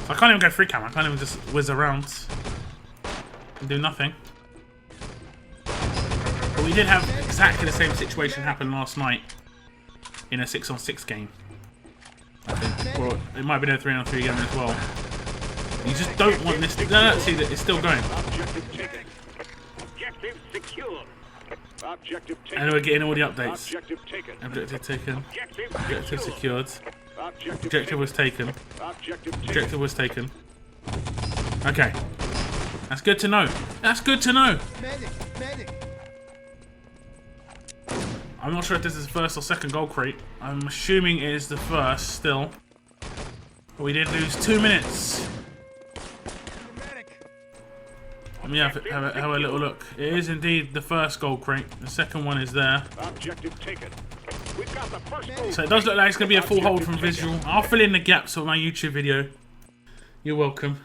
I can't even go free cam. I can't even just whiz around and do nothing. But we did have exactly the same situation happen last night in a 6-on-6 game. I think. Or it might have been a 3-on-3 game as well. You just don't want this to... No, see that it's still going. Objective taken. Objective secured. Objective taken. And we're getting all the updates. Objective taken. Objective taken. Objective Objective secured. Objective Objective was taken. Objective taken. Objective was taken. Okay. That's good to know. That's good to know. Medic. Medic. I'm not sure if this is the first or second gold crate. I'm assuming it is the first still. But we did lose 2 minutes. Need a medic. Let me have a little look. It is indeed the first gold crate. The second one is there. Objective taken. We've got the first goal. So it does look like it's going to be a full hold from Visual. I'll fill in the gaps with my YouTube video. You're welcome.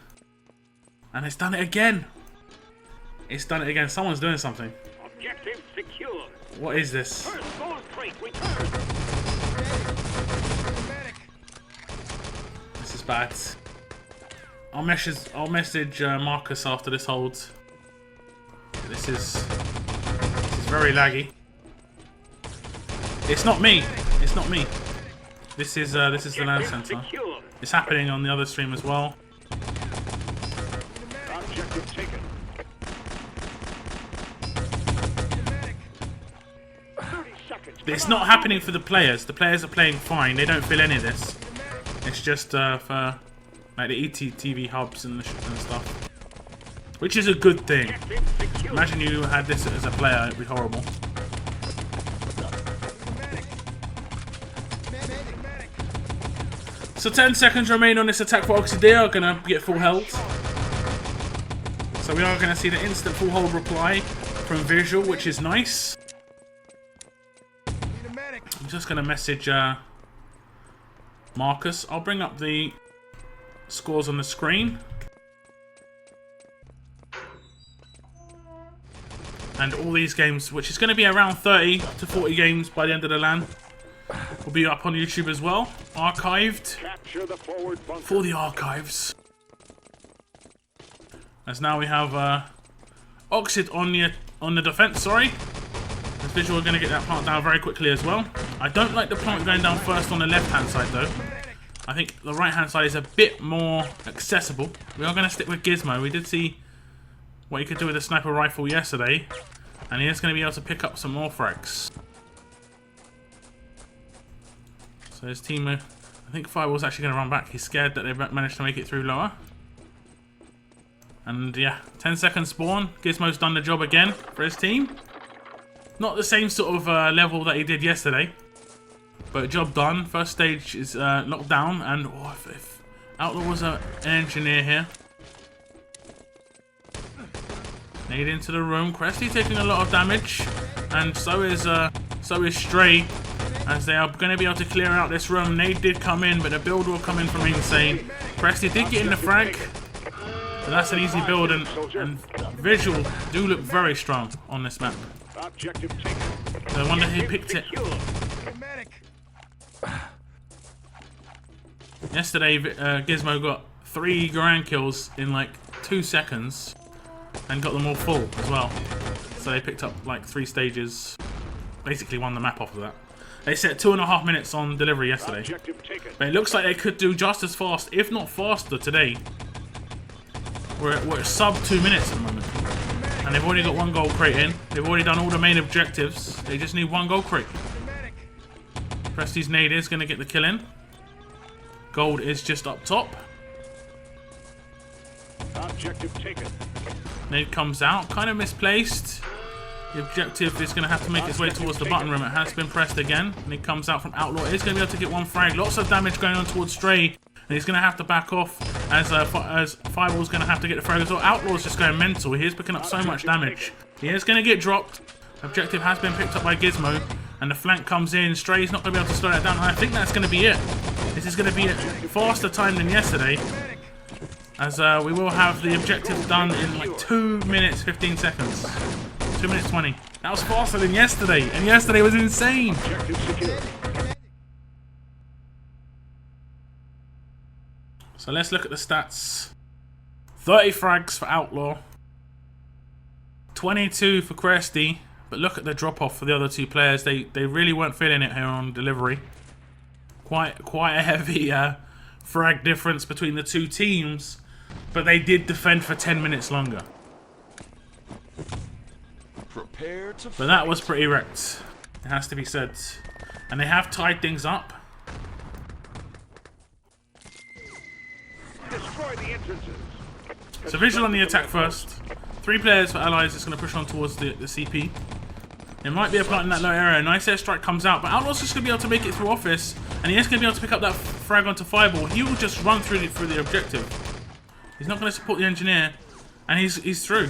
And it's done it again. It's done it again. Someone's doing something. Objective secured. What is this? First gold crate returned. Medic. This is bad. I'll message Marcus after this holds. This is very laggy. It's not me. It's not me. This is the LAN center. Secured. It's happening on the other stream as well. Objective taken. Medic. 30 seconds. It's not happening for the players. The players are playing fine. They don't feel any of this. It's just for like the ETTV hubs and stuff, which is a good thing. Objective secured. Imagine you had this as a player. It'd be horrible. Medic. Medic. So 10 seconds remain on this attack for Oxidia. Are gonna get full health. So we are gonna see the instant full hold reply from Visual, which is nice. Need a medic. I'm just gonna message Marcus. I'll bring up the scores on the screen. And all these games, which is going to be around 30 to 40 games by the end of the LAN, will be up on YouTube as well, archived Capture the forward bunker. for the archives. As now we have Oxid on the defense, sorry. As Visual are going to get that plant down very quickly as well. I don't like the plant going down first on the left-hand side though. I think the right-hand side is a bit more accessible. We are going to stick with Gizmo. We did see what he could do with a sniper rifle yesterday, and he is going to be able to pick up some more frags. So his team, I think Fireball's actually going to run back. He's scared that they've managed to make it through lower. And yeah, 10 seconds spawn. Gizmo's done the job again for his team. Not the same sort of level that he did yesterday, but job done. First stage is locked down, and oh, if Outlaw was an engineer here. Nade into the room. Cresty taking a lot of damage, and so is Stray, as they are going to be able to clear out this room. Nade did come in, but the build will come in from insane. Cresty did get in the frag, so that's an easy build, and visual do look very strong on this map. Objective taken. So I wonder who picked it. Yesterday, Gizmo got 3 grand kills in like 2 seconds and got them all full as well. So they picked up like 3 stages, basically won the map off of that. They set 2.5 minutes on delivery yesterday, but it looks like they could do just as fast, if not faster, today. We're sub 2 minutes at the moment. And they've already got 1 gold crate in. They've already done all the main objectives. They just need 1 gold crate. Presty's nade is going to get the kill in. Gold is just up top. Objective taken. Nade comes out, kind of misplaced. The objective is going to have to make its way towards the button room. It has been pressed again. Nade comes out from Outlaw. It's going to be able to get 1 frag. Lots of damage going on towards Stray. And he's going to have to back off as Fireball's going to have to get the frag as well. Outlaw's just going mental. He is picking up so much damage. He is going to get dropped. Objective has been picked up by Gizmo. And the flank comes in. Stray's not going to be able to slow that down. And I think that's going to be it. This is going to be a faster time than yesterday. As we will have the objective done in like 2 minutes 15 seconds. 2 minutes 20. That was faster than yesterday. And yesterday was insane. Objective secured. So let's look at the stats. 30 frags for Outlaw. 22 for Cresty. But look at the drop-off for the other 2 players. They really weren't feeling it here on delivery. Quite a heavy frag difference between the 2 teams. But they did defend for 10 minutes longer. But that was pretty wrecked. It has to be said. And they have tied things up. Destroy the entrances. So visual on the attack first. 3 players for Allies is going to push on towards the CP. It might be a plant in that low area. Nice airstrike comes out, but Outlaw's just going to be able to make it through office. And he is going to be able to pick up that frag onto Fireball. He will just run through the objective. He's not going to support the engineer. And he's through.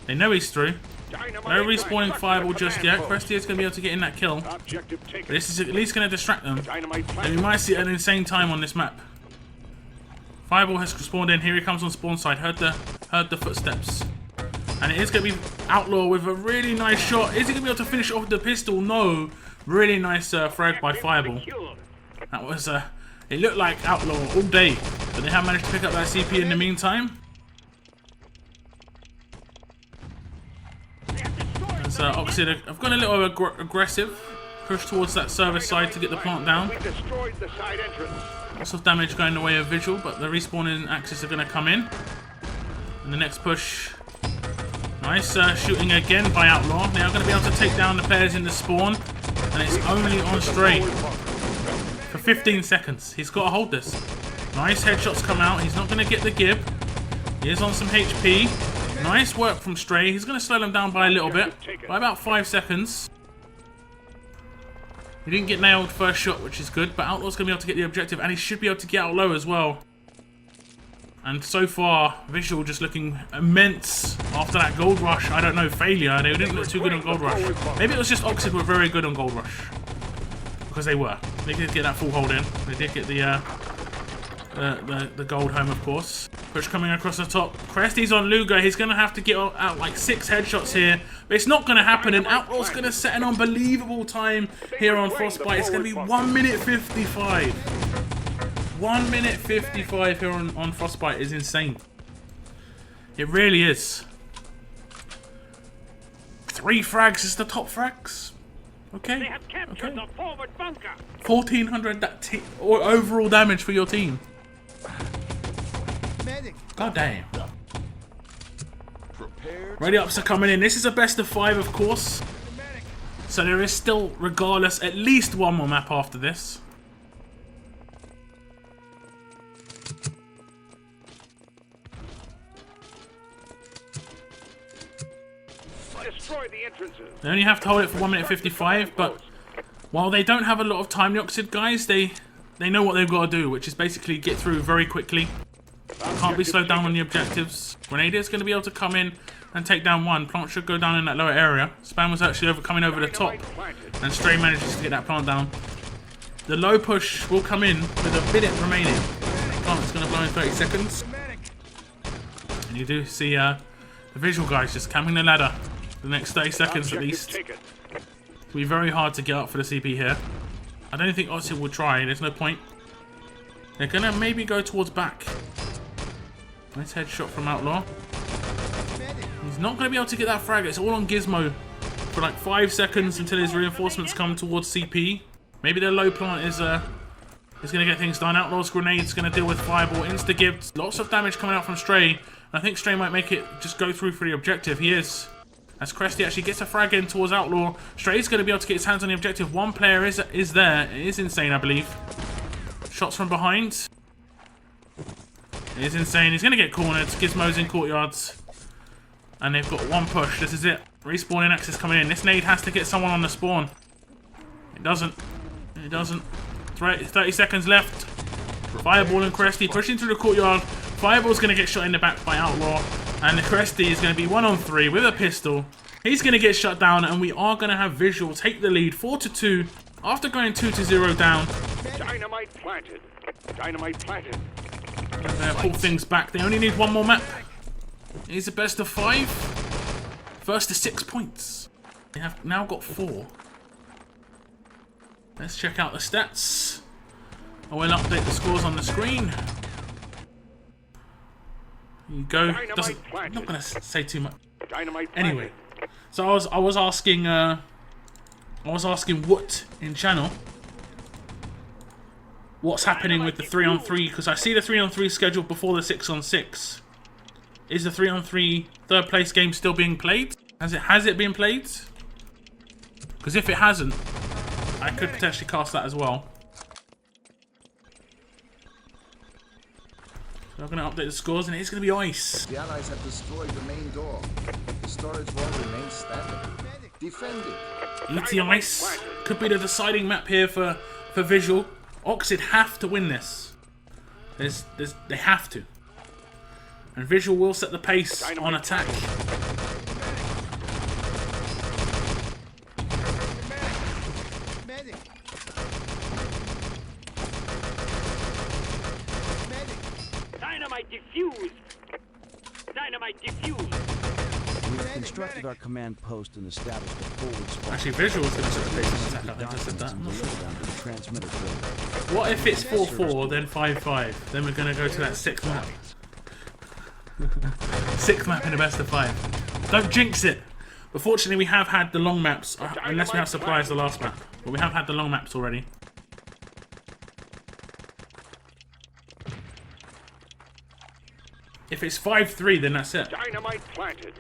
They know he's through. No respawning Fireball just yet. Cresty is going to be able to get in that kill. But this is at least going to distract them. And we might see an insane time on this map. Fireball has spawned in. Here he comes on spawn side. Heard the footsteps. And it is going to be Outlaw with a really nice shot. Is he going to be able to finish off the pistol? No. Really nice frag by Fireball. That was, it looked like Outlaw all day. But they have managed to pick up that CP in the meantime. As Oxid have gone a little aggressive. Push towards that service side to get the plant down. We destroyed the side entrance. Lots of damage going the way of visual, but the respawning axis are going to come in. And the next push. Nice shooting again by Outlaw. They are going to be able to take down the players in the spawn. And it's only on Stray. For 15 seconds. He's got to hold this. Nice headshots come out. He's not going to get the gib. He is on some HP. Nice work from Stray. He's going to slow them down by a little bit. By about 5 seconds. He didn't get nailed first shot, which is good. But Outlaw's going to be able to get the objective. And he should be able to get out low as well. And so far, Visual just looking immense after that Gold Rush. I don't know, failure. They didn't look too good on Gold Rush. Maybe it was just Oxid were very good on Gold Rush. Because they were. They did get that full hold in. They did get the gold home, of course. Push coming across the top. Cresty's on Luger. He's going to have to get out like 6 headshots here. But it's not going to happen. And Outlaw's going to set an unbelievable time here on Frostbite. It's going to be 1 minute 55. 1 minute 55 here on Frostbite is insane. It really is. 3 frags is the top frags. Okay. They have captured the forward bunker. 1400 overall damage for your team. Medic. God damn. Ready ups are coming in. This is a best of 5, of course. So there is still, regardless, at least one more map after this. Destroy the entrances. They only have to hold it for 1 minute 55, but while they don't have a lot of time, the Oxid guys, they know what they've got to do, which is basically get through very quickly. Can't be slowed down on the objectives. Grenadier's going to be able to come in and take down one. Plant should go down in that lower area. Spam was actually coming over the top, and Stray manages to get that plant down. The low push will come in with a minute remaining. Plant's going to blow in 30 seconds. And you do see the visual guys just camping the ladder for the next 30 seconds at least. It'll be very hard to get up for the CP here. I don't think Oxid will try. There's no point. They're going to maybe go towards back. Nice headshot from Outlaw. He's not going to be able to get that frag. It's all on Gizmo for like 5 seconds until his reinforcements come towards CP. Maybe their low plant is going to get things done. Outlaw's grenade's going to deal with Fireball. Insta-give. Lots of damage coming out from Stray. I think Stray might make it just go through for the objective. He is. As Cresty actually gets a frag in towards Outlaw. Stray's going to be able to get his hands on the objective. One player is there. It is insane, I believe. Shots from behind. It is insane. He's going to get cornered. Gizmo's in courtyards. And they've got one push. This is it. Respawning access coming in. This nade has to get someone on the spawn. It doesn't. It doesn't. 30 seconds left. Fireball and Cresty pushing through the courtyard. Fireball's going to get shot in the back by Outlaw. And the Cresty is going to be 1-on-3 with a pistol. He's going to get shut down. And we are going to have Visual take the lead 4-2 after going 2-0 down. Dynamite planted. Dynamite planted. They'll pull things back. They only need one more map. It is a best of 5. First to 6 points. They have now got 4. Let's check out the stats. I will update the scores on the screen. Here you go. I'm not going to say too much. Anyway, so I was asking Woot in channel what's happening with the 3-on-3, because I see the 3-on-3 scheduled before the 6-on-6. Is the 3-on-3 third place game still being played? Has it been played? Because if it hasn't, I could potentially cast that as well. So I'm going to update the scores, and it's going to be ice. The Allies have destroyed the main door. The storage wall remains standing. Defend it. ET Ice could be the deciding map here for Visual. Oxid have to win this. They have to. And Visual will set the pace on attack. Dynamite defused. Dynamite defused. We've constructed our command post and established a forward spot. Actually, Visual is going to set the pace on attack. I think I said that. I'm not sure. What if it's 4-4, then 5-5? Then we're going to go to that 6th map. 6th map in the best of 5. Don't jinx it. But fortunately, we have had the long maps, unless we have supplies the last map. But we have had the long maps already. If it's 5-3, then that's it. Dynamite planted.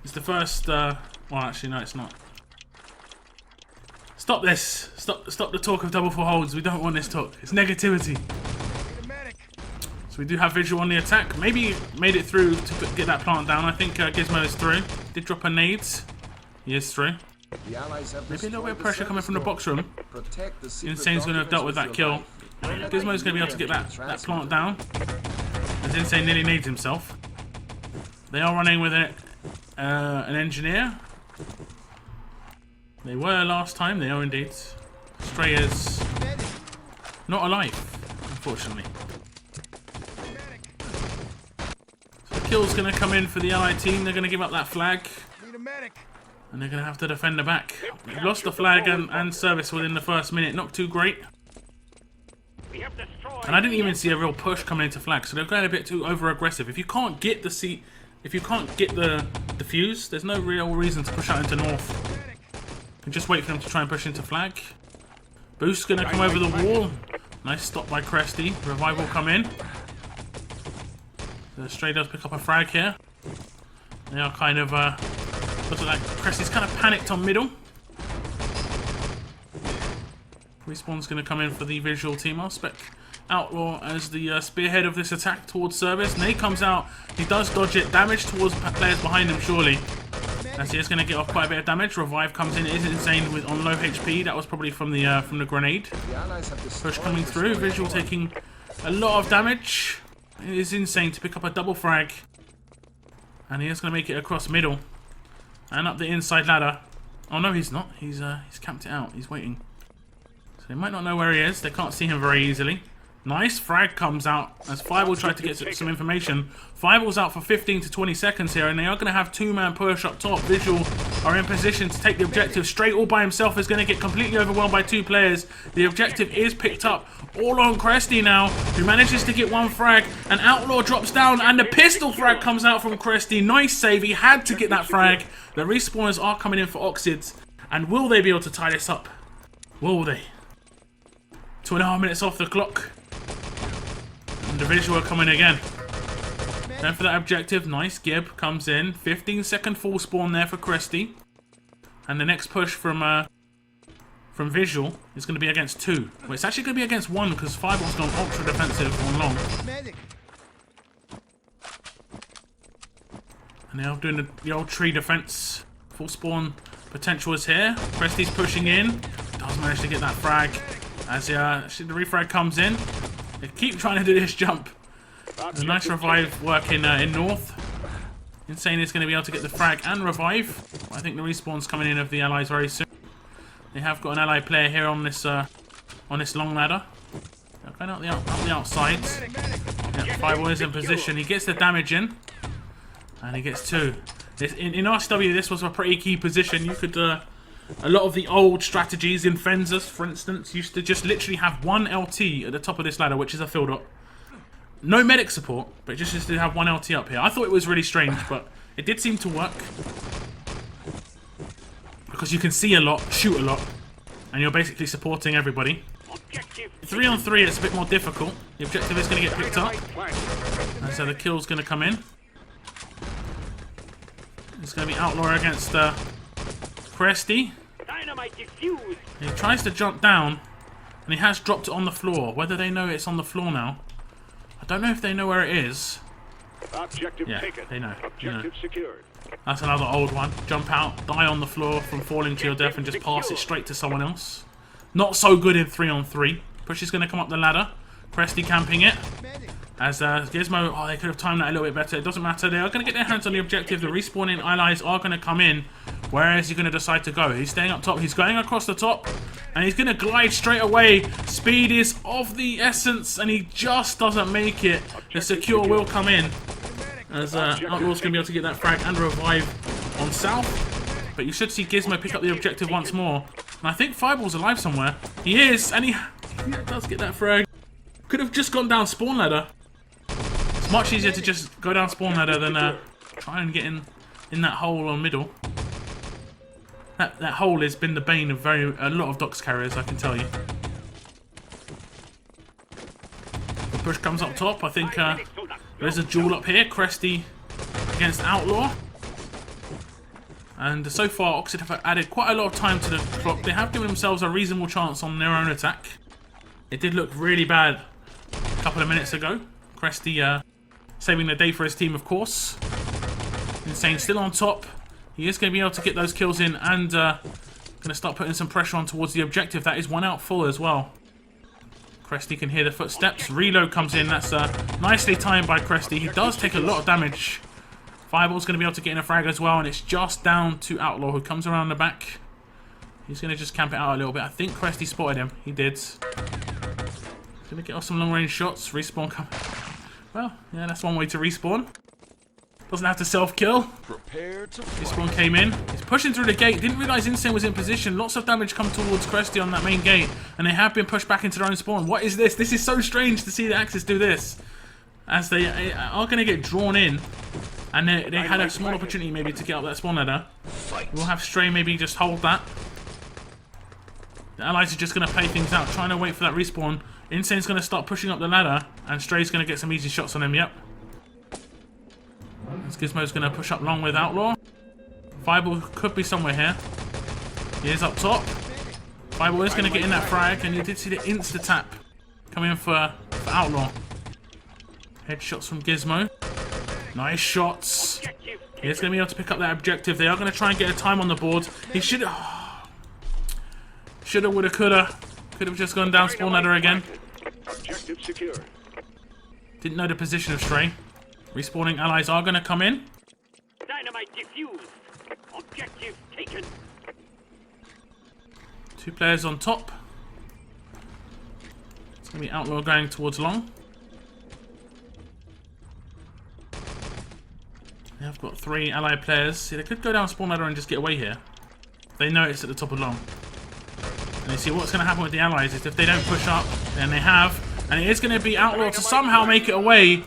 It's the first. Well, actually, no, it's not. Stop this. Stop the talk of double for holds. We don't want this talk. It's negativity. So we do have Visual on the attack. Maybe made it through to get that plant down. I think Gizmo is through. Did drop a nades. He is through. The Allies have Maybe a little bit of destroyed the pressure coming from the box room. Protect the secret Insane's going to have dealt with that documents kill. your life. Gizmo's going to be able to get that plant down. As Insane nearly needs himself. They are running with an engineer. They were last time. They are indeed. Stray is not alive, unfortunately. So the kill's going to come in for the Allied team. They're going to give up that flag. And they're going to have to defend the back. They've lost the flag and service within the first minute. Not too great. And I didn't even see a real push coming into flag, so they're going a bit too over-aggressive. If you can't get the defuse, there's no real reason to push out into north. And just wait for them to try and push into flag. Boost's going to come over the wall. Nice stop by Cresty. Revive will come in. The Stray does pick up a frag here. They are kind of, looks like Cresty's kind of panicked on middle. Respawn's going to come in for the visual team. I'll spec Outlaw as the spearhead of this attack towards service. Nate comes out. He does dodge it. Damage towards players behind him, surely. As he is going to get off quite a bit of damage. Revive comes in. It is insane with on low HP. That was probably from the grenade. Push coming through. Visual taking a lot of damage. It is insane to pick up a double frag. And he is going to make it across middle. And up the inside ladder. Oh no, he's not. He's camped it out. He's waiting. So they might not know where he is. They can't see him very easily. Nice. Frag comes out as Fireball tried to get some information. Fireball's out for 15 to 20 seconds here, and they are going to have two-man push up top. Visual are in position to take the objective. Straight all by himself is going to get completely overwhelmed by two players. The objective is picked up all on Cresty now, who manages to get one frag. And Outlaw drops down, and the pistol frag comes out from Cresty. Nice save. He had to get that frag. The respawners are coming in for Oxids. And will they be able to tie this up? Will they? 2.5 minutes off the clock. And the visual coming again. Then for that objective, nice. Gib comes in. 15-second full spawn there for Cresty. And the next push from Visual is going to be against 2. Well, it's actually going to be against 1 because Fireball's gone ultra defensive on long. And now doing the old tree defense. Full spawn potential is here. Cresty's pushing in. Does manage to get that frag. As the refrag comes in. They keep trying to do this jump. There's a nice revive work in North. Insane is going to be able to get the frag and revive. I think the respawn's coming in of the allies very soon. They have got an ally player here on this long ladder. They're going up the outside. Yeah, Fireball is in position. He gets the damage in. And he gets 2. In RCW, this was a pretty key position. You could... a lot of the old strategies in Fenzas, for instance, used to just literally have one LT at the top of this ladder, which is a field up. No medic support, but just to have one LT up here. I thought it was really strange, but it did seem to work. Because you can see a lot, shoot a lot, and you're basically supporting everybody. 3-on-3, it's a bit more difficult. The objective is going to get picked up. And so the kill's going to come in. It's going to be Outlaw against... Cresty. He tries to jump down, and he has dropped it on the floor. Whether they know it's on the floor now, I don't know if they know where it is. Objective taken. They know. Objective secured. That's another old one. Jump out, die on the floor from falling to your death, and just pass it straight to someone else. Not so good in 3-on-3. Push is going to come up the ladder. Cresty camping it. As Gizmo, oh, they could have timed that a little bit better. It doesn't matter. They are going to get their hands on the objective. The respawning allies are going to come in. Where is he going to decide to go? He's staying up top. He's going across the top. And he's going to glide straight away. Speed is of the essence. And he just doesn't make it. The secure will come in. As Outlaw's going to be able to get that frag and revive on south. But you should see Gizmo pick up the objective once more. And I think Fireball's alive somewhere. He is. And he does get that frag. Could have just gone down spawn ladder. It's much easier to just go down spawn ladder than try and get in that hole on middle. That hole has been the bane of a lot of Dox carriers, I can tell you. The push comes up top. I think there's a duel up here. Cresty against Outlaw. And so far, Oxid have added quite a lot of time to the clock. They have given themselves a reasonable chance on their own attack. It did look really bad a couple of minutes ago. Cresty saving the day for his team, of course. Insane still on top. He is going to be able to get those kills in and going to start putting some pressure on towards the objective. That is one out full as well. Cresty can hear the footsteps. Reload comes in. That's nicely timed by Cresty. He does take a lot of damage. Fireball's going to be able to get in a frag as well, and it's just down to Outlaw, who comes around the back. He's going to just camp it out a little bit. I think Cresty spotted him. He did. Going to get off some long-range shots. Respawn coming. Well, yeah, that's one way to respawn. Doesn't have to self-kill. Respawn came in. He's pushing through the gate. Didn't realise Insane was in position. Lots of damage come towards Cresty on that main gate. And they have been pushed back into their own spawn. What is this? This is so strange to see the Axis do this. As they are going to get drawn in. And they had a small opportunity maybe to get up that spawn ladder. We'll have Stray maybe just hold that. The allies are just going to play things out, trying to wait for that respawn. Insane's going to start pushing up the ladder, and Stray's going to get some easy shots on him, yep. Gizmo's going to push up long with Outlaw. Fireball could be somewhere here. He is up top. Fireball is going to get in that frag, and you did see the insta-tap coming for Outlaw. Headshots from Gizmo. Nice shots. He's going to be able to pick up that objective. They are going to try and get a time on the board. He should have... Shoulda, woulda, coulda. Could have just gone down spawn ladder again. Objective secured. Didn't know the position of Stray. Respawning allies are going to come in. Dynamite defused. Objective taken. 2 players on top. It's going to be Outlaw going towards long. I've got 3 ally players. See, they could go down spawn ladder and just get away here. They know it's at the top of long. And you see what's going to happen with the allies is if they don't push up, then they have. And it is going to be Outlaw to somehow make it away.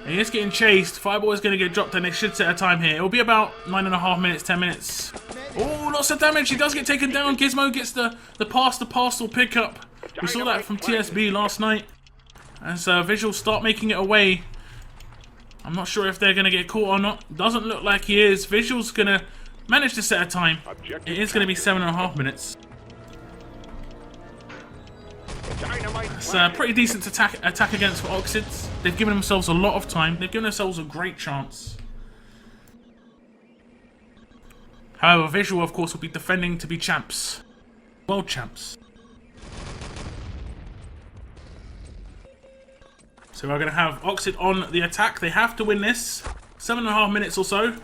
He is getting chased. Fireball is going to get dropped and they should set a time here. It will be about 9.5 minutes, 10 minutes. Oh, lots of damage. He does get taken down. Gizmo gets the pass the parcel pickup. We saw that from TSB last night. As Visual start making it away. I'm not sure if they're going to get caught or not. Doesn't look like he is. Visual's going to manage to set a time. It is going to be 7.5 minutes. It's a pretty decent attack against for Oxids. They've given themselves a lot of time. They've given themselves a great chance. However, Visual, of course, will be defending to be champs. World champs. So we're going to have Oxid on the attack. They have to win this. 7.5 minutes or so.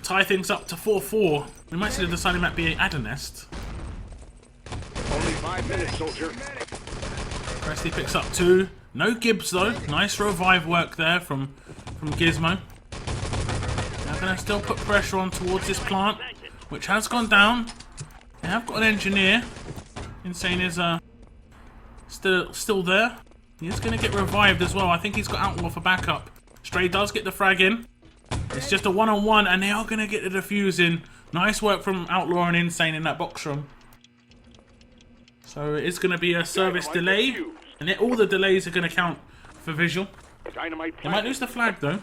Tie things up to 4-4. We might see the deciding map be Adder Nest. Only 5 minutes, soldier. Presley picks up 2. No Gibbs though. Nice revive work there from Gizmo. They're going to still put pressure on towards this plant, which has gone down. They have got an engineer. Insane is still there. He is going to get revived as well. I think he's got Outlaw for backup. Stray does get the frag in. It's just a one-on-one, and they are going to get the defuse in. Nice work from Outlaw and Insane in that box room. So it is going to be a service delay, and all the delays are going to count for Visual. They might lose the flag though.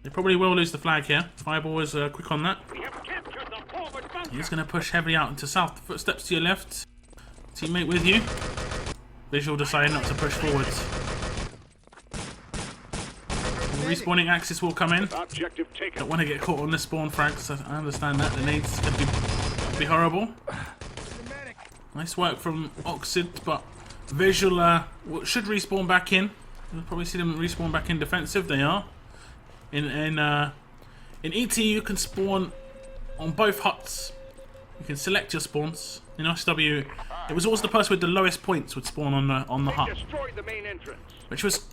They probably will lose the flag here. Fireball is quick on that. He's going to push heavily out into south. Footsteps to your left. Teammate with you. Visual deciding not to push forwards. Respawning Axis will come in. Don't want to get caught on the spawn frags. I understand that. The nades could be horrible. Nice work from Oxid, but Visual should respawn back in. You'll probably see them respawn back in defensive. They are. In ET you can spawn on both huts. You can select your spawns. In SW, it was always the person with the lowest points would spawn on the hut, which was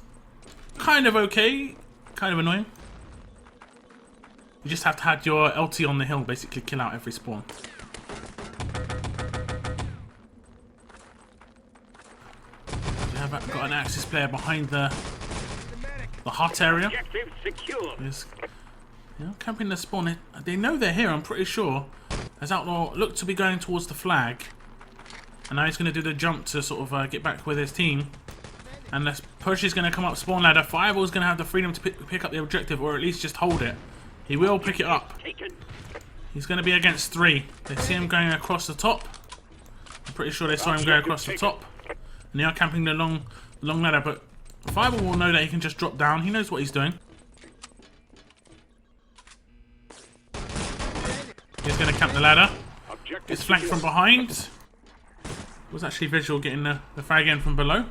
kind of okay. Kind of annoying. You just have to have your LT on the hill, basically kill out every spawn. You have got an Axis player behind the hut area. He's, camping the spawn. They know they're here, I'm pretty sure. As Outlaw looked to be going towards the flag. And now he's going to do the jump to sort of get back with his team. And the push is going to come up spawn ladder. Fireball is going to have the freedom to pick up the objective, or at least just hold it. He will pick it up. He's going to be against 3. They see him going across the top. I'm pretty sure they saw him go across the top. And they are camping the long ladder, but Fireball will know that he can just drop down. He knows what he's doing. He's going to camp the ladder. Gets flanked from behind. It was actually Visual getting the frag in from below.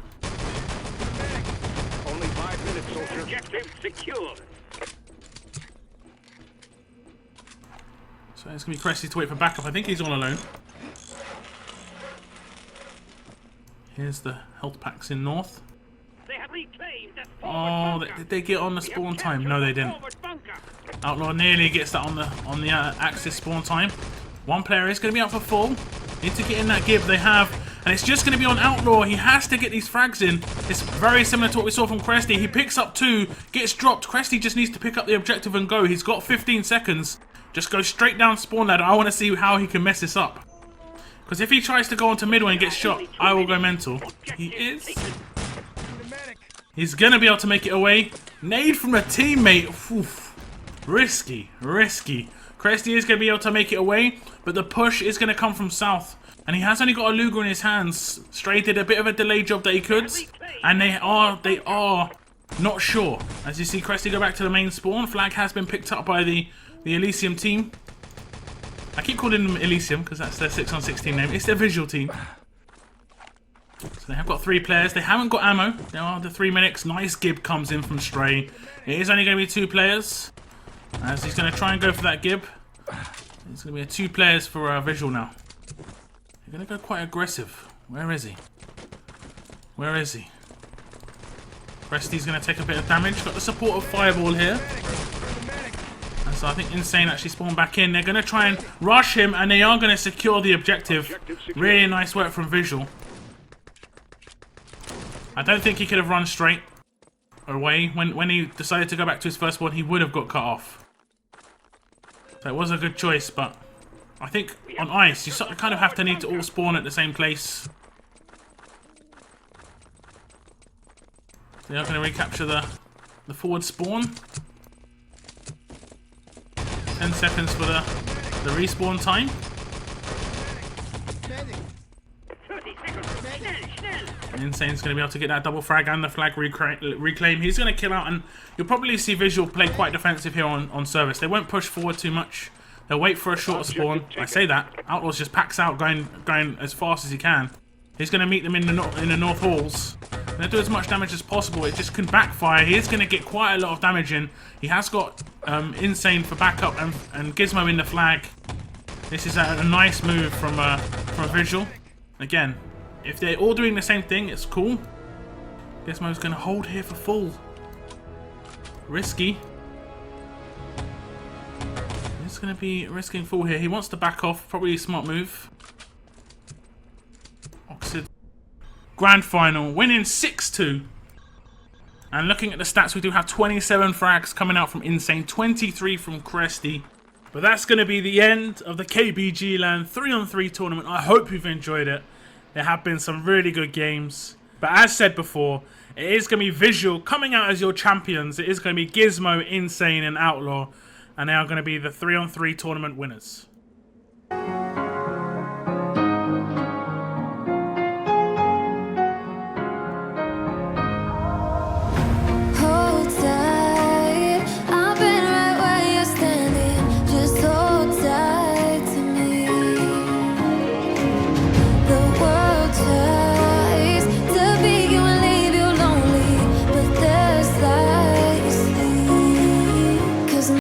Only 5 minutes, soldier. Objective secured. So it's going to be Cressy to wait for backup. I think he's all alone. Here's the health packs in north. Oh, did they get on the spawn time? No, they didn't. Outlaw nearly gets that on the Axis spawn time. One player is going to be out for full. Need to get in that give they have. And it's just going to be on Outlaw. He has to get these frags in. It's very similar to what we saw from Cresty. He picks up 2, gets dropped. Cresty just needs to pick up the objective and go. He's got 15 seconds. Just go straight down spawn ladder. I want to see how he can mess this up. Because if he tries to go onto middle and get shot, I will go mental. He is. He's going to be able to make it away. Nade from a teammate. Oof. Risky. Cresty is going to be able to make it away, but the push is going to come from south. And he has only got a Luger in his hands. Stray did a bit of a delay job that he could. And they are not sure. As you see Cresty go back to the main spawn. Flag has been picked up by the Elysium team. I keep calling them Elysium because that's their 6-on-16 name. It's their visual team. So they have got 3 players. They haven't got ammo. There are the 3 medics. Nice Gib comes in from Stray. It is only going to be 2 players. As he's going to try and go for that Gib. It's going to be 2 players for visual now. They're going to go quite aggressive. Where is he? Where is he? Cresty's going to take a bit of damage. Got the support of Fireball here. And so I think Insane actually spawned back in. They're going to try and rush him, and they are going to secure the objective. Really nice work from Visual. I don't think he could have run straight away. When he decided to go back to his first one, he would have got cut off. So it was a good choice, but I think on ice, you kind of have to need to all spawn at the same place. They are going to recapture the forward spawn. 10 seconds for the respawn time. Insane's going to be able to get that double frag and the flag reclaim. He's going to kill out, and you'll probably see Visual play quite defensive here on service. They won't push forward too much. They'll wait for a shorter spawn. I say that. Outlaws just packs out, going as fast as he can. He's going to meet them in the north halls. Going to do as much damage as possible. It just can backfire. He is going to get quite a lot of damage in. He has got Insane for backup and Gizmo in the flag. This is a nice move from Visual. Again, if they're all doing the same thing, it's cool. Gizmo's going to hold here for full. Risky. He's going to be risking full here. He wants to back off. Probably a smart move. Oxid. Grand final. Winning 6-2. And looking at the stats, we do have 27 frags coming out from Insane. 23 from Cresty. But that's going to be the end of the KBG LAN 3-on-3 tournament. I hope you've enjoyed it. There have been some really good games. But as said before, it is going to be Visual coming out as your champions. It is going to be Gizmo, Insane, and Outlaw. And they are going to be the 3-on-3 tournament winners.